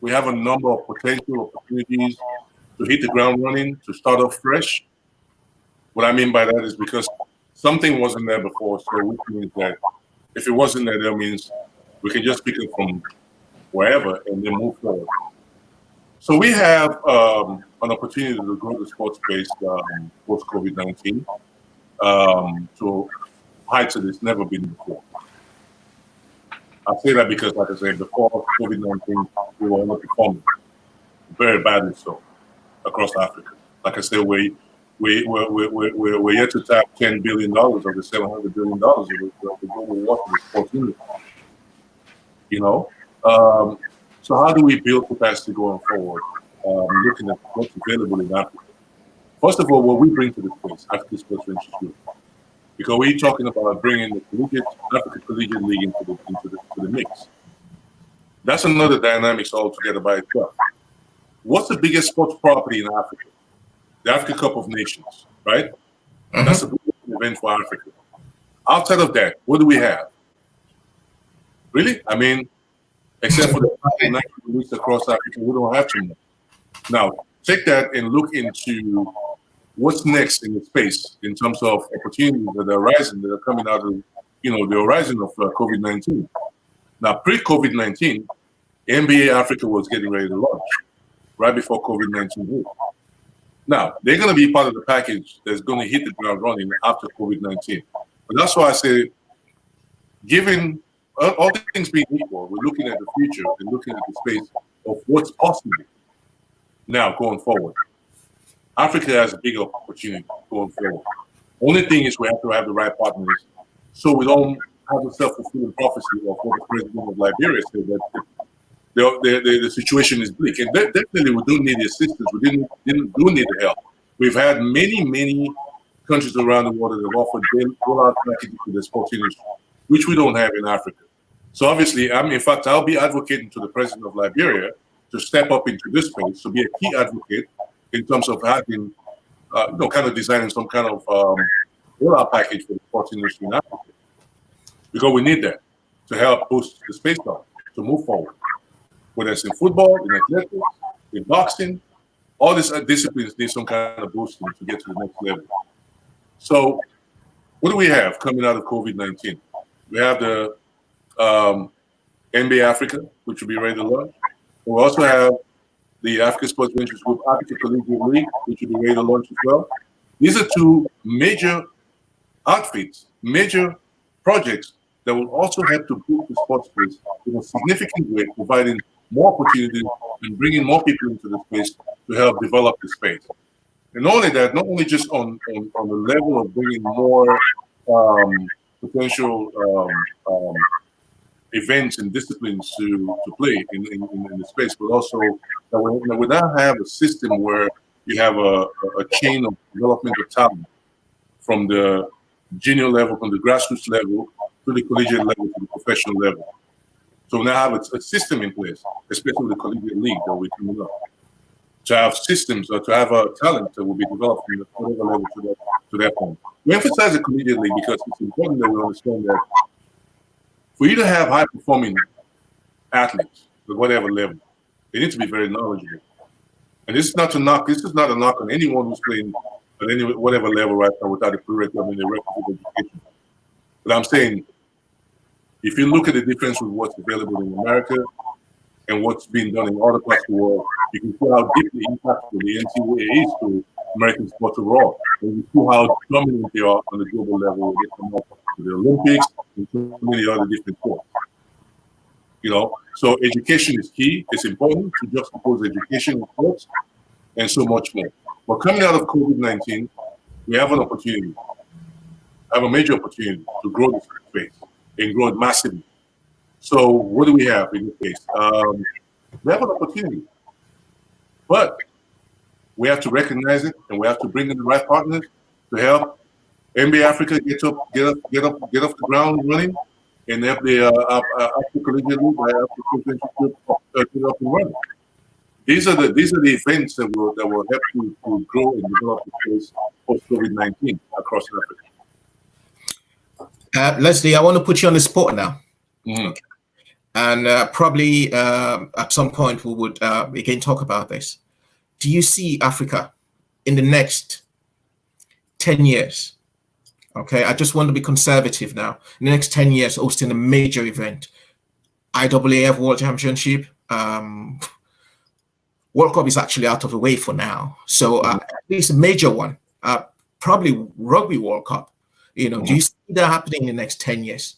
we have a number of potential opportunities to hit the ground running, to start off fresh. What I mean by that is because something wasn't there before, so which means that if it wasn't there, that means we can just pick it from wherever and then move forward. So we have an opportunity to grow the sports space post COVID-19 to heights that it's never been before. I say that because, like I said, before COVID-19, we were underperforming, very badly so, across Africa. Like I said, we're yet to tap $10 billion of the $700 billion of the global water sports industry. So how do we build capacity going forward? Looking at what's available in Africa. First of all, what we bring to the space, Africa Sports Ventures Group, because we're talking about bringing the Africa Collegiate League into the mix. That's another dynamics altogether by itself. What's the biggest sports property in Africa? The Africa Cup of Nations, right? That's a big event for Africa. Outside of that, what do we have? Really? I mean, except for the national leagues across Africa, we don't have too much. Now, take that and look into what's next in the space in terms of opportunities that are rising, that are coming out of, the horizon of COVID-19. Now, pre-COVID-19, NBA Africa was getting ready to launch right before COVID-19 hit. Now, they're going to be part of the package that's going to hit the ground running after COVID-19. But that's why I say, given all things being equal, we're looking at the future and looking at the space of what's possible now going forward. Africa has a big opportunity going forward. Only thing is we have to have the right partners so we don't have a self-fulfilling prophecy of what the president of Liberia said, that the situation is bleak. And definitely we do need the assistance. We do need the help. We've had many countries around the world that have offered bailout packages to the sports industry, which we don't have in Africa. So obviously, I'll be advocating to the president of Liberia to step up into this space, to be a key advocate in terms of having, kind of designing some kind of bailout package for the sports industry in Africa, because we need that. to help boost the space dock to move forward. Whether it's in football, in athletics, in boxing, all these disciplines need some kind of boosting to get to the next level. So, what do we have coming out of COVID-19? We have the NBA Africa, which will be ready to launch. We also have the Africa Sports Ventures Group Africa Collegiate League, which will be ready to launch as well. These are two major outfits, major projects that will also help to boost the sports space in a significant way, providing more opportunities and bringing more people into the space to help develop the space. And not only that, not only just on the level of bringing more potential events and disciplines to play in the space, but also that we now have a system where you have a chain of development of talent from the junior level, from the grassroots level, to the collegiate level, to the professional level. So we now have a system in place, especially the collegiate league that we're coming up, to have systems or to have a talent that will be developed from the whatever level to that point. We emphasize the collegiate league because it's important that we understand that for you to have high-performing athletes at whatever level, they need to be very knowledgeable. And this is not a knock on anyone who's playing at any whatever level right now without a prerequisite and a requisite education. But I'm saying, if you look at the difference with what's available in America and what's being done in other parts of the world, you can see how deeply impactful the NCAA is to American sports overall. And you see how dominant they are on the global level when they come up to the Olympics and so many other different sports. You know, so education is key. It's important to juxtapose education in sports and so much more. But coming out of COVID-19, we have an opportunity, have a major opportunity to grow this space and grow it massively. So what do we have in this case? We have an opportunity, but we have to recognize it, and we have to bring in the right partners to help NBA Africa get off the ground running, and help the Africa Collegiate League, get up and running. These are the events that will help you to grow and develop the space post COVID-19 across Africa. Leslie, I want to put you on the spot now. Mm-hmm. And probably at some point we would again talk about this. Do you see Africa in the next 10 years? Okay, I just want to be conservative now. In the next 10 years, hosting a major event, IAAF World Championship, World Cup is actually out of the way for now. So at least a major one, probably Rugby World Cup. You know, do you see that happening in the next 10 years?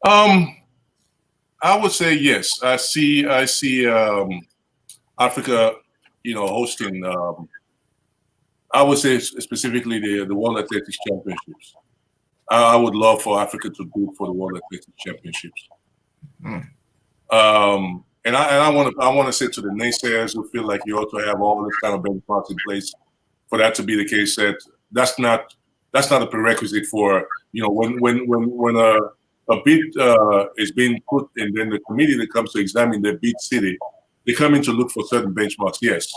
I would say yes. I see Africa, hosting. I would say specifically the World Athletics Championships. I would love for Africa to go for the World Athletics Championships. And I want to say to the naysayers who feel like you ought to have all this kind of benchmarks in place for that to be the case, that that's not a prerequisite for when a bid is being put, and then the committee that comes to examine the bid city, they come in to look for certain benchmarks, yes.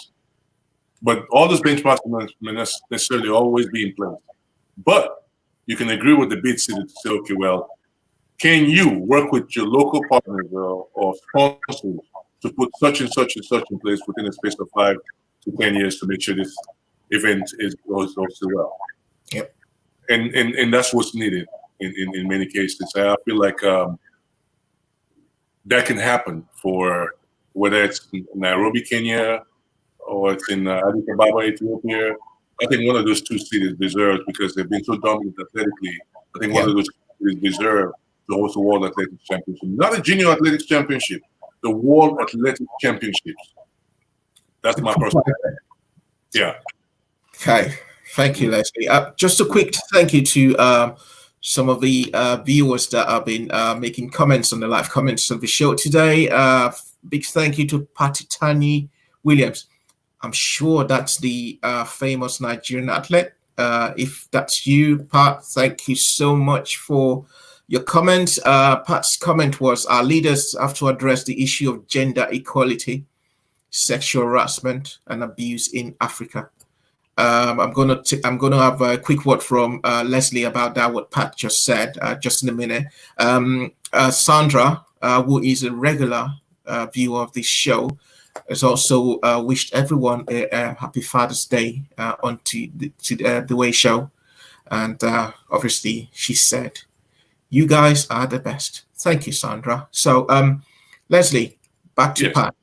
But all those benchmarks may not necessarily always be in place. But you can agree with the bid city to say, okay, well, can you work with your local partners or sponsors to put such and such and such in place within a space of 5 to 10 years to make sure this event goes also well? Yep. And that's what's needed in many cases. I feel like that can happen for whether it's in Nairobi, Kenya, or it's in Addis Ababa, Ethiopia. I think one of those two cities deserves, because they've been so dominant athletically, I think one of those cities deserve to host the World Athletics Championship. Not a Junior Athletics Championship, the World Athletics Championships. That's my personal opinion. Yeah. Okay. Thank you, Leslie. Just a quick thank you to some of the viewers that have been making comments on the live comments of the show today. Big thank you to Patitani Williams. I'm sure that's the famous Nigerian athlete. If that's you, Pat, thank you so much for your comment. Pat's comment was, our leaders have to address the issue of gender equality, sexual harassment, and abuse in Africa. I'm gonna have a quick word from Leslie about that. What Pat just said, just in a minute. Sandra, who is a regular viewer of this show, has also wished everyone a happy Father's Day on the Way Show, and obviously she said, "You guys are the best." Thank you, Sandra. So, Leslie, back to Yes. Pat.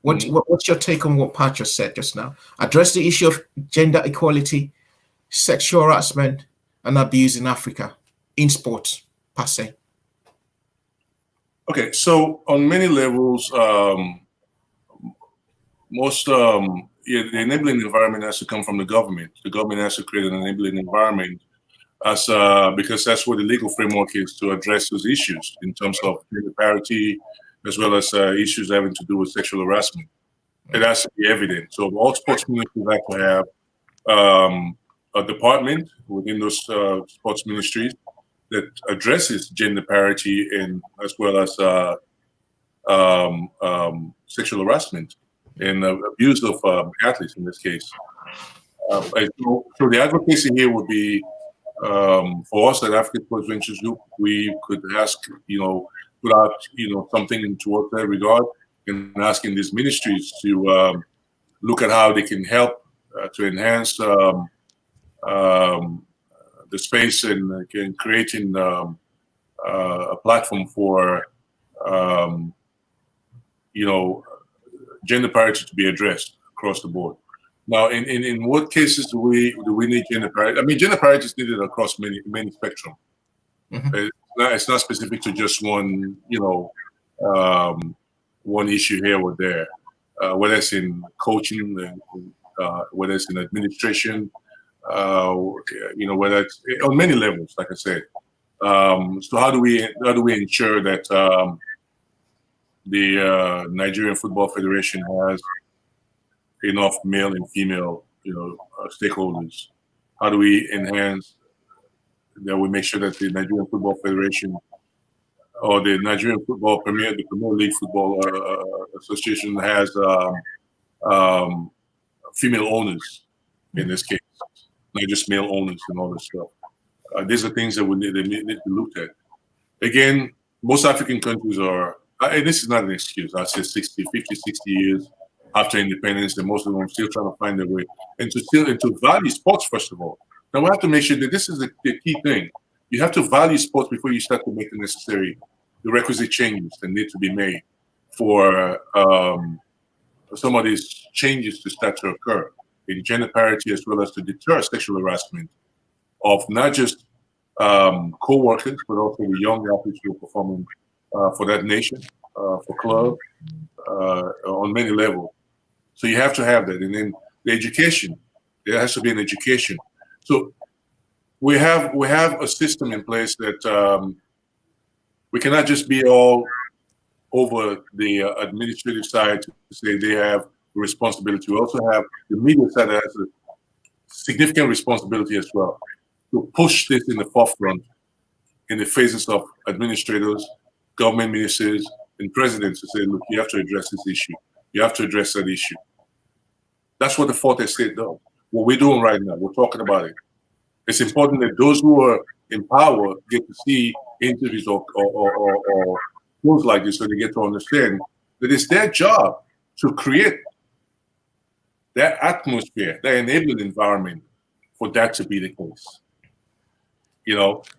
What's your take on what Pat just said just now? Address the issue of gender equality, sexual harassment, and abuse in Africa, in sports, per se. Okay, so on many levels, the enabling environment has to come from the government. The government has to create an enabling environment as because that's what the legal framework is to address those issues in terms of gender parity, as well as issues having to do with sexual harassment. It has to be evident. So all sports ministries have to have a department within those sports ministries that addresses gender parity and as well as sexual harassment and abuse of athletes in this case. So the advocacy here would be for us at African Sports Ventures Group, we could ask, put out, something towards that regard and asking these ministries to look at how they can help to enhance the space and creating a platform for, gender parity to be addressed across the board. Now, in what cases do we need gender parity? I mean, gender parity is needed across many spectrum. Mm-hmm. It's not specific to just one, one issue here or there. Whether it's in coaching, whether it's in administration, whether it's on many levels, like I said. So how do we ensure that the Nigerian Football Federation has enough male and female, stakeholders? How do we enhance that? We make sure that the Nigerian Football Federation or the Nigerian Football the Premier League Football Association has female owners in this case, not just male owners and all this stuff. These are things that need to be looked at. Again, most African countries are, and this is not an excuse, I say 50, 60 years after independence, and most of them are still trying to find their way. And to value sports, first of all. Now we have to make sure that this is the key thing. You have to value sports before you start to make the requisite changes that need to be made for some of these changes to start to occur in gender parity, as well as to deter sexual harassment of not just co-workers, but also the young athletes who are performing for that nation, for club, on many levels. So you have to have that. And then the education, there has to be an education. So we have a system in place that we cannot just be all over the administrative side to say they have responsibility. We also have the media side that has a significant responsibility as well to push this in the forefront in the faces of administrators, government ministers, and presidents to say, look, you have to address this issue. You have to address that issue. That's what the fourth estate does. What we're doing right now, we're talking about it. It's important that those who are in power get to see interviews or things like this, so they get to understand that it's their job to create that atmosphere, that enabling environment for that to be the case.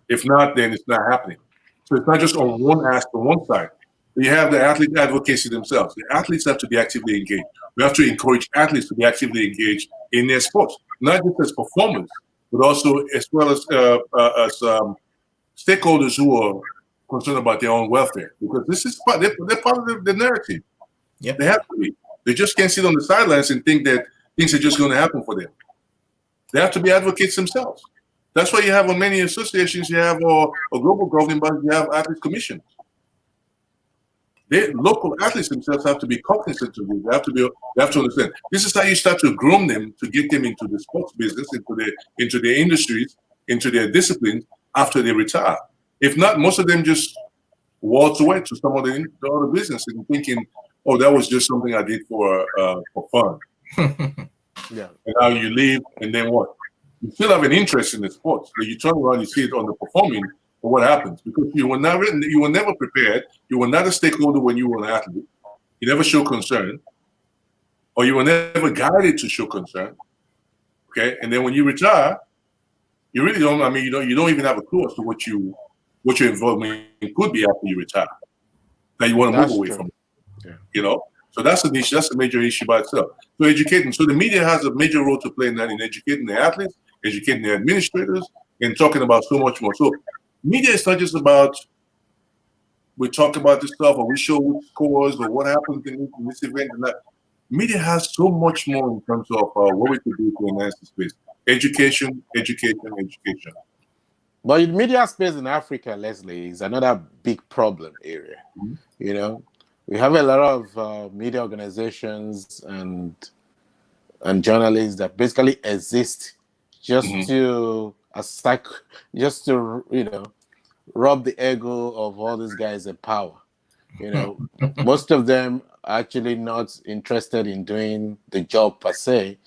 If not, then it's not happening. So it's not just on one side. You have the athlete advocacy themselves. The athletes have to be actively engaged. We have to encourage athletes to be actively engaged in their sports, not just as performers, but also as well as stakeholders who are concerned about their own welfare, because this is they're part of the narrative. Yeah. They have to be. They just can't sit on the sidelines and think that things are just going to happen for them. They have to be advocates themselves. That's why you have on many associations, you have or global governing bodies, you have athletes commissions. The local athletes themselves have to be cognizant of this. They have to understand. This is how you start to groom them to get them into the sports business, into their industries, into their disciplines after they retire. If not, most of them just waltz away to some of the other business and thinking, "Oh, that was just something I did for fun." Yeah. And now you leave, and then what? You still have an interest in the sports, but you turn around, you see it underperforming, but what happens? Because you were never prepared, you were not a stakeholder when you were an athlete, you never show concern, or you were never guided to show concern. Okay, and then when you retire, you really don't. I mean, you don't even have a clue as to what your involvement could be after you retire. That you want to move away That's from. true. Yeah. So that's an issue. That's a major issue by itself. So educating. So the media has a major role to play in that, in educating the athletes, educating the administrators, and talking about so much more. So media is not just about we talk about this stuff or we show which scores or what happens in this event and that. Media has so much more in terms of what we could do to enhance the space. Education, education, education. But in media space in Africa, Leslie, is another big problem area. Mm-hmm. You know, we have a lot of media organizations and journalists that basically exist just Mm-hmm. to just to rub the ego of all these guys in power. Most of them are actually not interested in doing the job per se.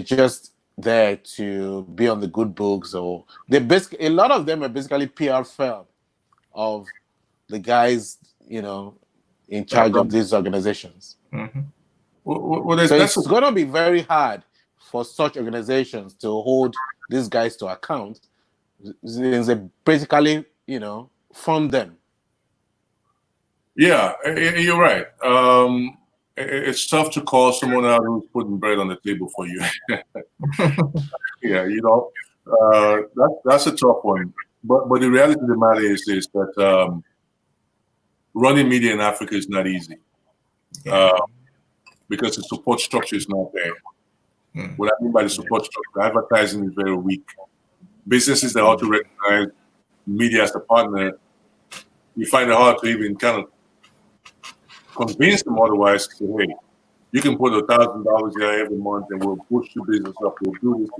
Just there to be on the good books, or a lot of them are basically PR firm of the guys in charge of these organizations. Mm-hmm. Well, So that's it's going to be very hard for such organizations to hold these guys to account, since they basically fund them. yeah, you're right. It's tough to call someone out who's putting bread on the table for you. Yeah, that's a tough one. But the reality of the matter is that running media in Africa is not easy because the support structure is not there. Mm. What I mean by the support structure, advertising is very weak. Businesses that ought to recognize media as a partner, you find it hard to even kind of convince them otherwise to say, hey, you can put $1,000 here every month and we'll push the business up. We'll do this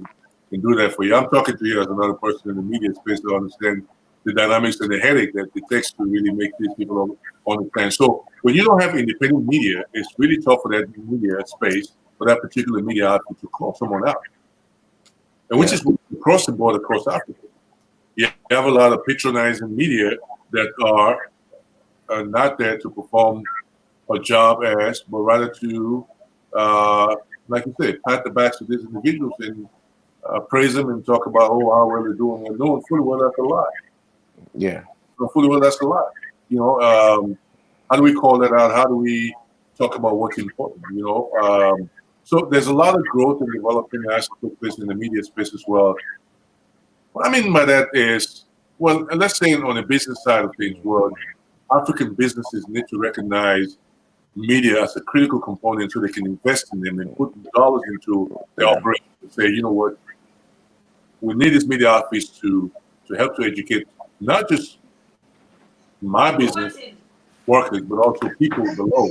and do that for you. I'm talking to you as another person in the media space to understand the dynamics and the headache that it takes to really make these people understand. So when you don't have independent media, it's really tough for that media space, for that particular media outfit to call someone out. And which is across the board, across Africa. You have a lot of patronizing media that are not there to perform a job as, but rather to, like you said, pat the backs of these individuals and praise them and talk about, how well they're doing, and knowing fully well that's a lie. Yeah. Fully well that's a lie. How do we call that out? How do we talk about what's important? So there's a lot of growth and development that has to take place in the media space as well. What I mean by that is, well, let's say on the business side of things, well, African businesses need to recognize media as a critical component so they can invest in them and put dollars into their operation and say, you know what, we need these media outfits to help to educate not just my business workers, but also people below,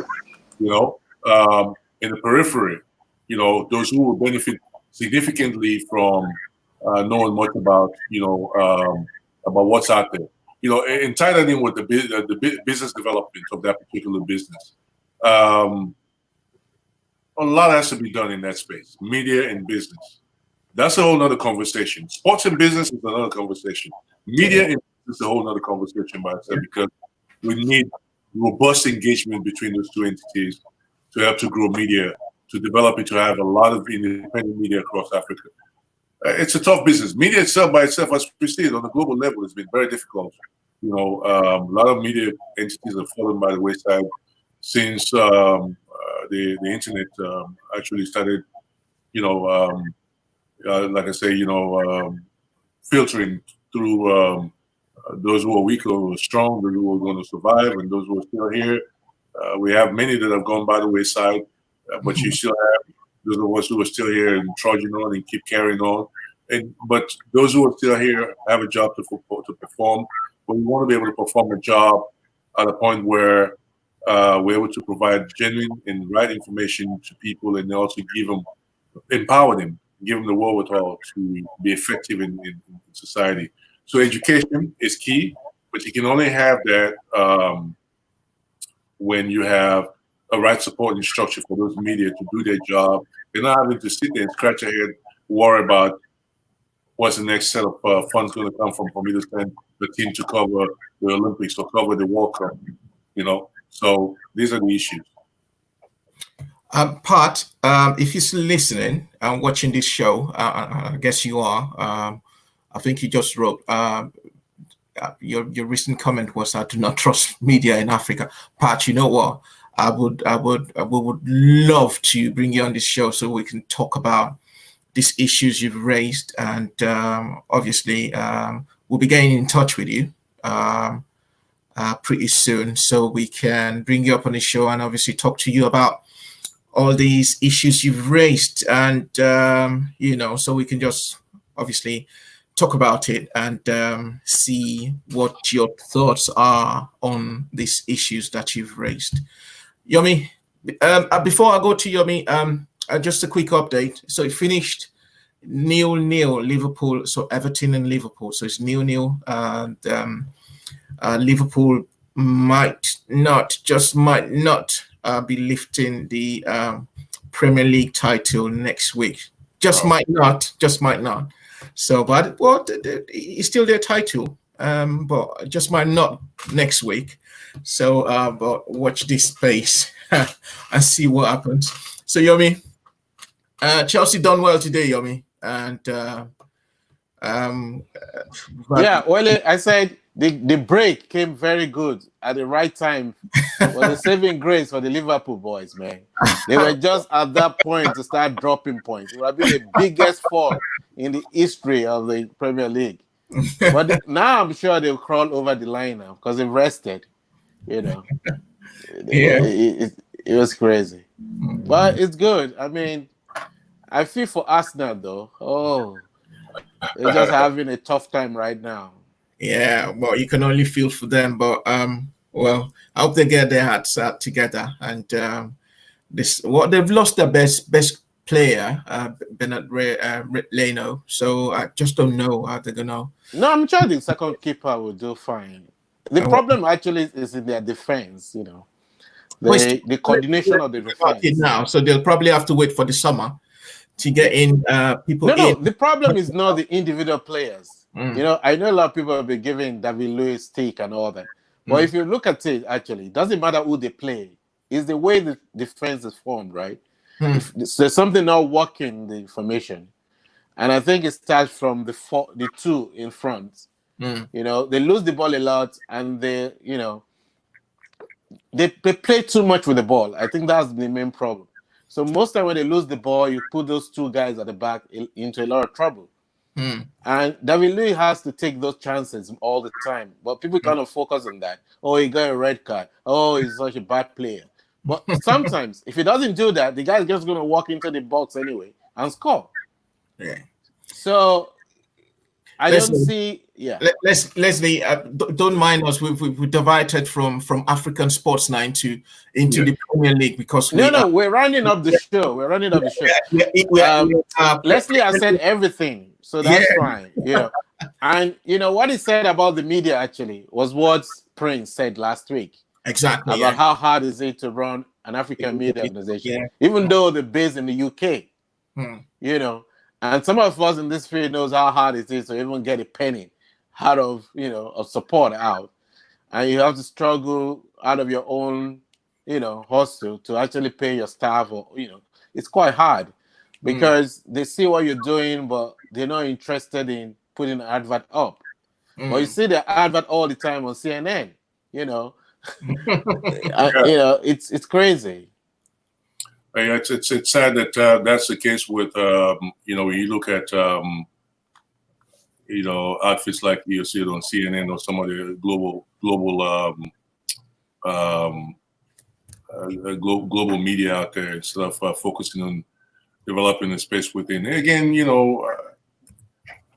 in the periphery, those who will benefit significantly from knowing much about, about what's out there, and tie that in with the business development of that particular business. A lot has to be done in that space, media and business. That's a whole nother conversation. Sports and business is another conversation. Media and business is a whole nother conversation by itself because we need robust engagement between those two entities to help to grow media, to develop it, to have a lot of independent media across Africa. It's a tough business. Media itself by itself, as we see it on a global level, has been very difficult. A lot of media entities have fallen by the wayside since the internet actually started, like I say, filtering through those who are weak or strong, those who are going to survive, and those who are still here. We have many that have gone by the wayside, but you still have those of us who are still here and trudging on and keep carrying on. But those who are still here have a job to perform. But we want to be able to perform a job at a point where we're able to provide genuine and right information to people, and also empower them, give them the wherewithal to be effective in society. So education is key, but you can only have that when you have a right support and structure for those media to do their job They're not having to sit there and scratch their head, worry about what's the next set of funds going to come from for me to send the team to cover the Olympics or cover the World Cup. So these are the issues. Pat, if you're still listening and watching this show, I guess you are. I think you just wrote your recent comment was, "I do not trust media in Africa." Pat, you know what? We would love to bring you on this show so we can talk about these issues you've raised, and obviously we'll be getting in touch with you pretty soon so we can bring you up on the show and obviously talk to you about all these issues you've raised, and so we can just obviously talk about it and see what your thoughts are on these issues that you've raised. Yomi, before I go to Yomi, just a quick update. So it finished 0-0 Liverpool, so Everton and Liverpool. So it's 0-0, and Liverpool might not be lifting the Premier League title next week. Might not. So, but it's still their title, but just might not next week. So, but watch this space and see what happens. So, Yomi, Chelsea done well today, Yomi, and well, I said the break came very good at the right time. Was a saving grace for the Liverpool boys, man. They were just at that point to start dropping points. It would have been the biggest fall in the history of the Premier League. But now I'm sure they'll crawl over the line now because they've rested. It was crazy. But it's good. I mean, I feel for Arsenal though. Oh, they're just having a tough time right now. Yeah, well, you can only feel for them, but well, I hope they get their hearts together. And they've lost their best player, Bernard Leno. So I just don't know how they're gonna. No, I'm sure the second keeper will do fine. The problem actually is in their defense. The coordination of the defense now. So they'll probably have to wait for the summer to get in people. No, the problem is not the individual players. I know a lot of people have been giving David Luiz stick and all that. But if you look at it, actually, it doesn't matter who they play. It's the way the defense is formed, right? If there's something not working in the formation. And I think it starts from the two in front. They lose the ball a lot, and they play too much with the ball. I think that's the main problem. So most time when they lose the ball, you put those two guys at the back into a lot of trouble. And David Luiz has to take those chances all the time. But people kind of focus on that. Oh, he got a red card. Oh, he's such a bad player. But sometimes, if he doesn't do that, the guy's just going to walk into the box anyway and score. Yeah. So I don't see. Yeah. Leslie, don't mind us. We diverted from African Sports 9 into the Premier League because we're running up the show. Leslie has said everything. So that's fine. Yeah. And what he said about the media actually was what Prince said last week. Exactly. About how hard is it to run an African media organization, even though they're based in the UK. And some of us in this field knows how hard it is to even get a penny out of of support out. And you have to struggle out of your own, hustle to actually pay your staff, or it's quite hard. Because they see what you're doing, but they're not interested in putting an advert up. But you see the advert all the time on CNN, it's crazy. It's sad that that's the case with when you look at outfits like you see it on CNN or some of the global global media out there and stuff, focusing on developing a space within. Again,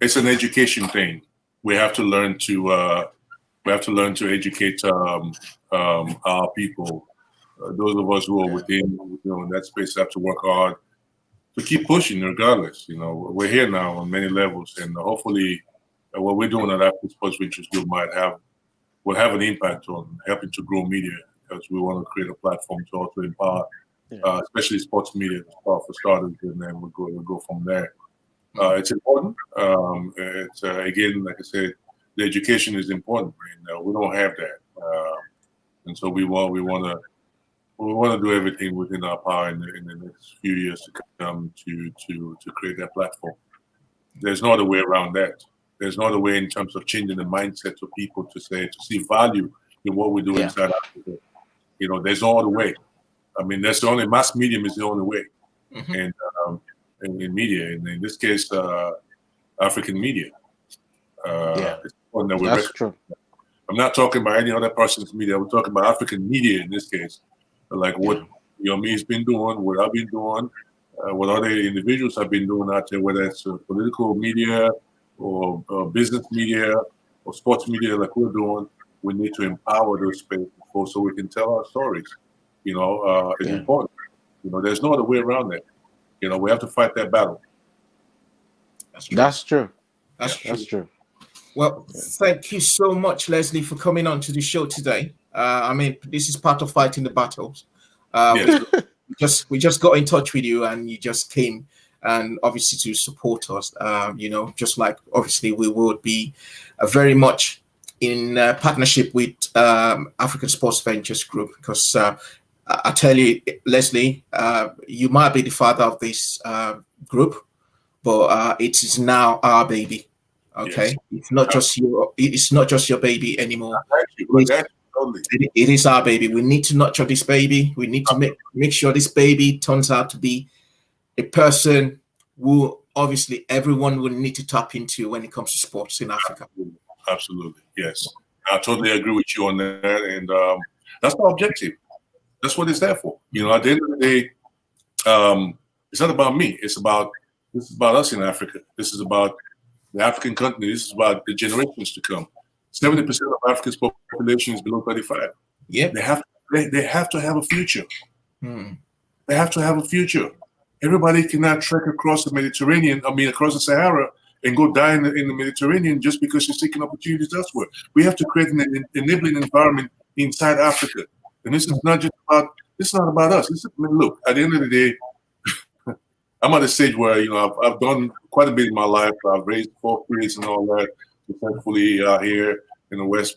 it's an education thing. We have to learn to educate our people. Those of us who are within that space have to work hard to keep pushing, regardless. We're here now on many levels, and hopefully, what we're doing at African Sports Ventures Group will have an impact on helping to grow media, because we want to create a platform to also empower especially sports media for starters, and then we'll go from there. It's important. It's again, like I said, the education is important, and we don't have that, and so we want to do everything within our power in the next few years to come to create that platform. There's no other way around that. There's no other way in terms of changing the mindsets of people to see value in what we do inside Africa. There's no other way. I mean, that's the only mass medium is the only way, and in media, and in this case, African media. It's one that that's true. I'm not talking about any other person's media. I'm talking about African media in this case, like what me's been doing, what I've been doing, what other individuals have been doing out there, whether it's political media or business media or sports media, like we're doing. We need to empower those spaces so we can tell our stories. It's important. There's no other way around that. We have to fight that battle. That's true. That's true. Well, thank you so much, Leslie, for coming on to the show today. I mean, this is part of fighting the battles. We just got in touch with you, and you just came, and obviously to support us. Just like obviously we would be very much in partnership with African Sports Ventures Group, because I tell you, Leslie, you might be the father of this group, but it is now our baby. Okay, yes. It's not just your baby anymore. It is our baby. We need to nurture this baby. We need to make sure this baby turns out to be a person who obviously everyone will need to tap into when it comes to sports in Africa. Absolutely, yes. I totally agree with you on that, and that's my objective. That's what it's there for. At the end of the day, it's not about me. This is about us in Africa. This is about the African continent. This is about the generations to come. 70% of Africa's population is below 35. Yeah, they have to have a future. They have to have a future. Everybody cannot trek across the Mediterranean. Across the Sahara and go die in the Mediterranean just because you're seeking opportunities elsewhere. We have to create an enabling environment inside Africa. And this is not about us. Look, at the end of the day, I'm at a stage where I've done quite a bit in my life. I've raised 4 kids and all that, successfully here in the West.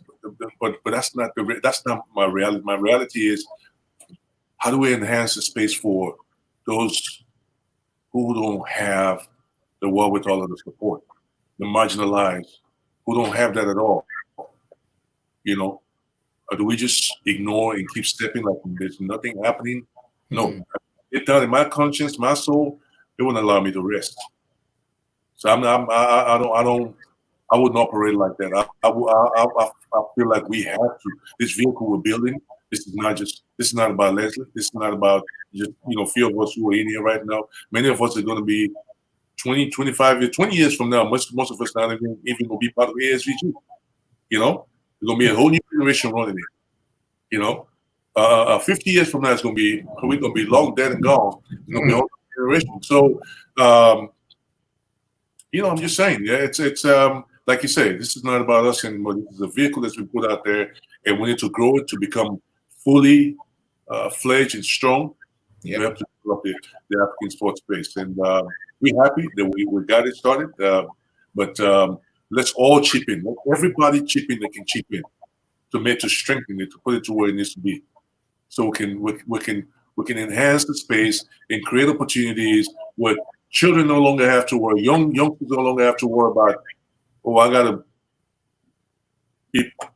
But that's not my reality. My reality is, how do we enhance the space for those who don't have the wherewithal of the support, the marginalized, who don't have that at all? Or do we just ignore and keep stepping like there's nothing happening? No. It down in my conscience, my soul, it wouldn't allow me to rest. So I wouldn't operate like that. I feel like we have to. This vehicle we're building, this is not about Leslie. This is not about just few of us who are in here right now. Many of us are going to be 20, 25 years, 20 years from now. Most of us not even going to be part of ASVG. There's going to be a whole new generation running it. 50 years from now, we're going to be long dead and gone. It's going to be a whole new generation. So, I'm just saying, it's like you say, this is not about us anymore. This is a vehicle that's been put out there, and we need to grow it to become fully fledged and strong. We have to develop the African sports space, and we're happy that we got it started. But let's all chip in. Let everybody chip in that can chip in to strengthen it, to put it to where it needs to be, so we can enhance the space and create opportunities where children no longer have to worry, youngsters no longer have to worry about, I gotta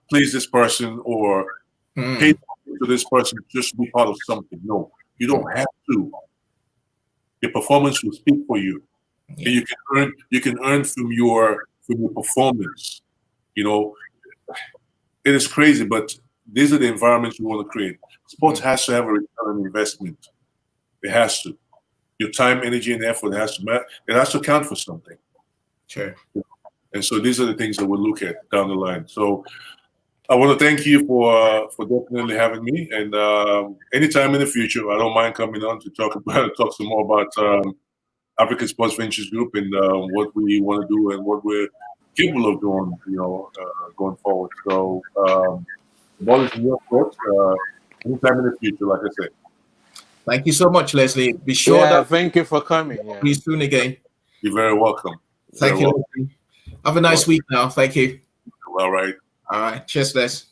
please this person or pay to this person just to be part of something. No, you don't have to. Your performance will speak for you, and you can earn from your performance. It is crazy, but these are the environments we want to create. Sports has to have a return on investment. It has to. Your time, energy, and effort has to count for something. Sure. And so these are the things that we'll look at down the line. So I want to thank you for definitely having me. And anytime in the future, I don't mind coming on to talk some more about African Sports Ventures Group and what we want to do and what we're capable of doing, going forward. So the ball is in your court. Anytime in the future, like I said. Thank you so much, Leslie. Be sure Yeah, that thank you for coming. Yeah. we'll soon again. You're very welcome. Thank you, Leslie. Have a nice week now. Thank you. All right. All right. Cheers, Les.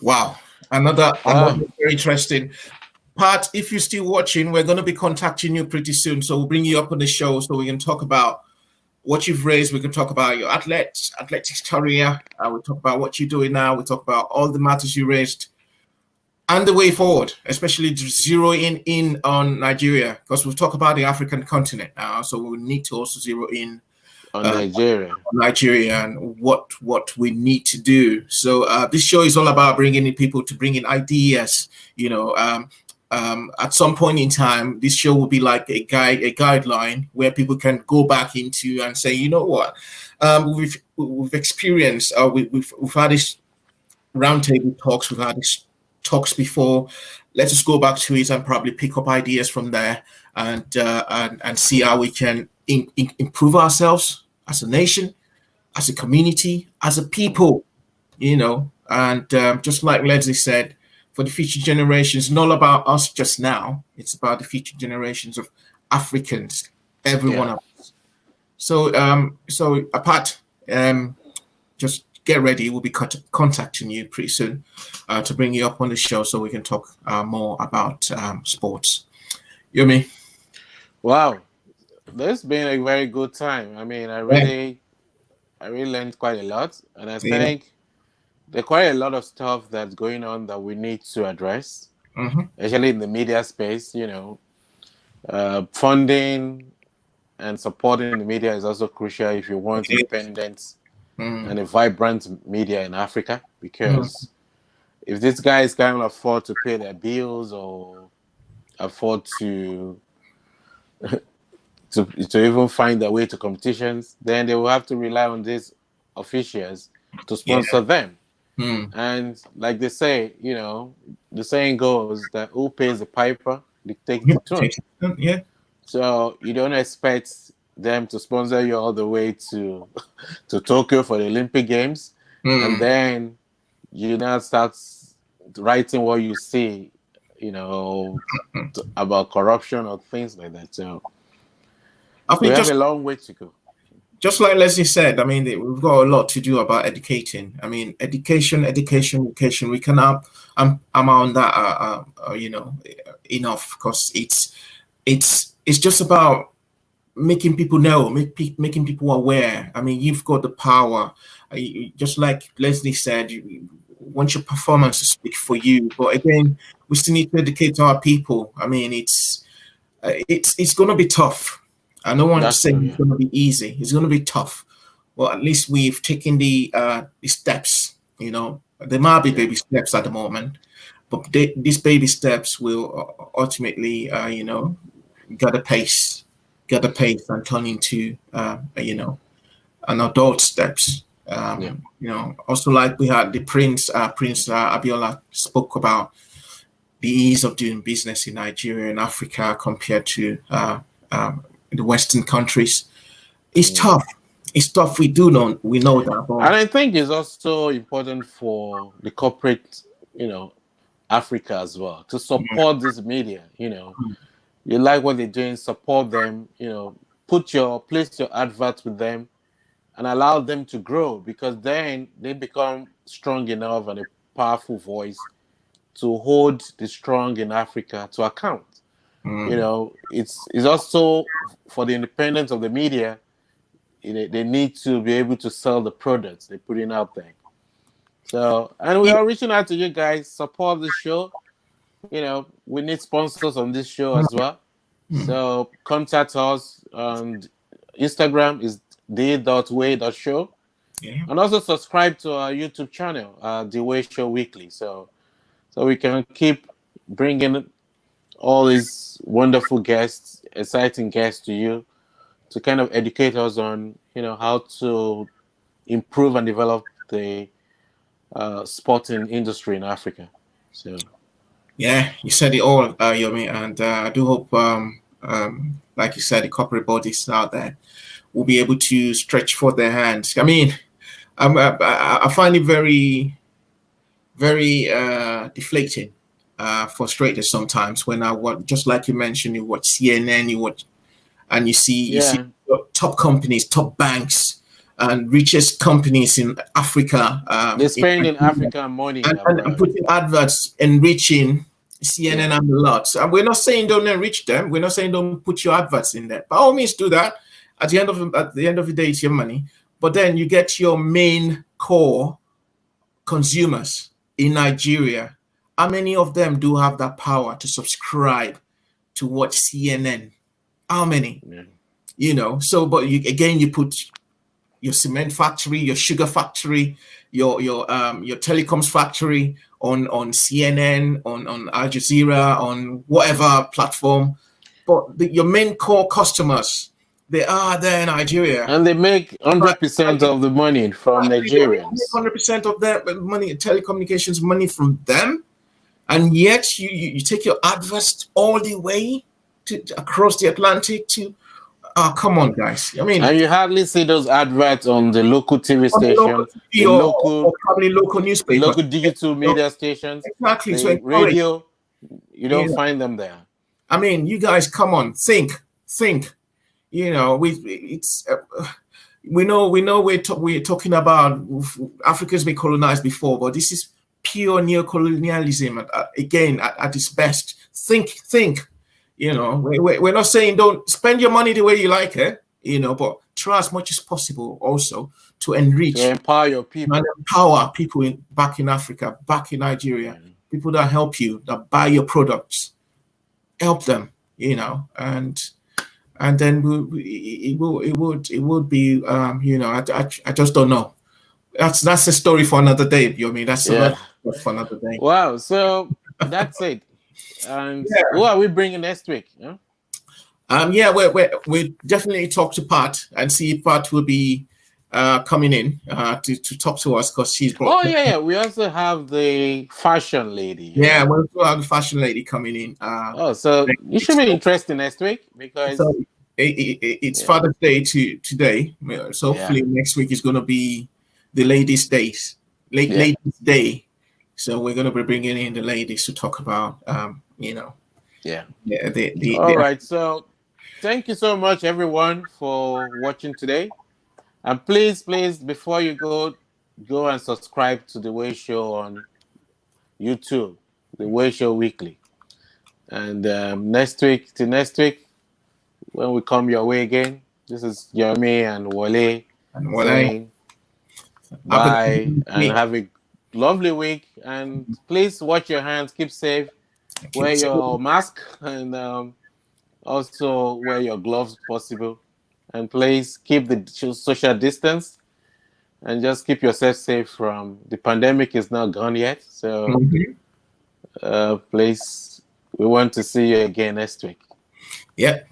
Wow. Another very interesting part. If you're still watching, we're going to be contacting you pretty soon. So we'll bring you up on the show so we can talk about what you've raised. We can talk about your athletics career. We'll talk about what you're doing now. We'll talk about all the matters you raised and the way forward, especially zeroing in on Nigeria, because we'll talk about the African continent now. So we need to also zero in on Nigeria and what we need to do. So this show is all about bringing in people to bring in ideas. You know, at some point in time, this show will be like a guideline where people can go back into and say, you know what, we've experienced, we've had this roundtable talks, we've had this talks before. Let us go back to it and probably pick up ideas from there and see how we can improve ourselves as a nation, as a community, as a people, you know. And just like Leslie said, for the future generations, not about us just now. It's about the future generations of Africans, every one of us. So, Apat, just get ready. We'll be contacting you pretty soon to bring you up on the show so we can talk more about sports. Yomi? Wow, this has been a very good time. I mean, I really learned quite a lot, and I think there are quite a lot of stuff that's going on that we need to address, especially in the media space. You know, funding and supporting the media is also crucial if you want independent and a vibrant media in Africa, because if these guys can't afford to pay their bills or afford to even find their way to competitions, then they will have to rely on these officials to sponsor them. And like they say, you know, the saying goes that who pays the piper dictates the tune. Yeah. So you don't expect them to sponsor you all the way to Tokyo for the Olympic Games, and then you now start writing what you see, you know, about corruption or things like that. So I think we have a long way to go. Just like Leslie said, I mean, we've got a lot to do about educating. I mean, education. We cannot. I'm on that. You know, enough, because it's just about making people know, making people aware. I mean, you've got the power. Just like Leslie said, you want your performance to speak for you. But again, we still need to educate our people. I mean, it's going to be tough. I don't want to say it's going to be easy. It's going to be tough. Well, at least we've taken the steps. You know, there might be baby steps at the moment, but these baby steps will ultimately, you know, get a pace and turn into, you know, an adult steps. You know, also like we had the Prince Abiola spoke about the ease of doing business in Nigeria and Africa compared to the Western countries. It's tough. It's tough. We know that. But and I think it's also important for the corporate, you know, Africa as well, to support this media. You know, you like what they're doing, support them. You know, place your adverts with them, and allow them to grow, because then they become strong enough and a powerful voice to hold the strong in Africa to account. You know, it's also for the independence of the media. You know, they need to be able to sell the products they're putting out there. So, and we are reaching out to you guys, support the show. You know, we need sponsors on this show as well. So contact us on Instagram is the.way.show. And also subscribe to our YouTube channel, The Way Show Weekly. So we can keep bringing all these wonderful guests, exciting guests to you, to kind of educate us on, you know, how to improve and develop the sporting industry in Africa. So, yeah, you said it all, Yomi, and I do hope, like you said, the corporate bodies out there will be able to stretch forth their hands. I mean, I find it very, very deflating frustrated sometimes when I watch, just like you mentioned, you watch CNN, you watch, and you see top companies, top banks, and richest companies in Africa. They're spending African money and putting adverts enriching CNN and a lot. And we're not saying don't enrich them. We're not saying don't put your adverts in there. By all means, do that. At the end of the day, it's your money. But then you get your main core consumers in Nigeria. How many of them do have that power to subscribe to watch CNN? How many? Yeah. You know. So, but you put your cement factory, your sugar factory, your telecoms factory on CNN, on Al Jazeera, on whatever platform. But your main core customers, they are there in Nigeria. And they make 100% of the money from Nigerians. 100% of their money, telecommunications money from them. And yet you take your adverts all the way to across the Atlantic to come on, guys. I mean, and you hardly see those adverts on the local TV station, or probably local newspapers, local digital media stations. Exactly. The so radio, you don't find them there. I mean, you guys, come on, think. You know, we know we're talking about Africa's been colonized before, but this is pure neocolonialism again at its best. Think. You know, we're not saying don't spend your money the way you like it, you know, but try as much as possible also to enrich, to empower your people, and empower people back in Africa, back in Nigeria, people that help you, that buy your products, help them, you know, and then it would be, you know, I just don't know. That's a story for another day. You know, I mean, that's for another day. Wow. So that's it. And who are we bringing next week? We definitely talk to Pat and see if Pat will be coming in to talk to us, because she's brought. We also have the fashion lady. Yeah, we also have the fashion lady coming in. So you should be interested next week, because it's Father's Day today. So hopefully next week is going to be the ladies' ladies' day. So we're going to be bringing in the ladies to talk about, you know. All right. So thank you so much, everyone, for watching today. And please, before you go and subscribe to The Way Show on YouTube, The Way Show Weekly. And next week, when we come your way again, this is Jeremy and Wale saying bye and have a lovely week. And please wash your hands, keep safe, wear your mask, and also wear your gloves if possible. And please keep the social distance and just keep yourself safe from the pandemic. Is not gone yet. So please, we want to see you again next week. Yep.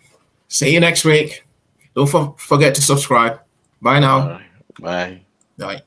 See you next week. Don't forget to subscribe. Bye now. All right. Bye. Bye.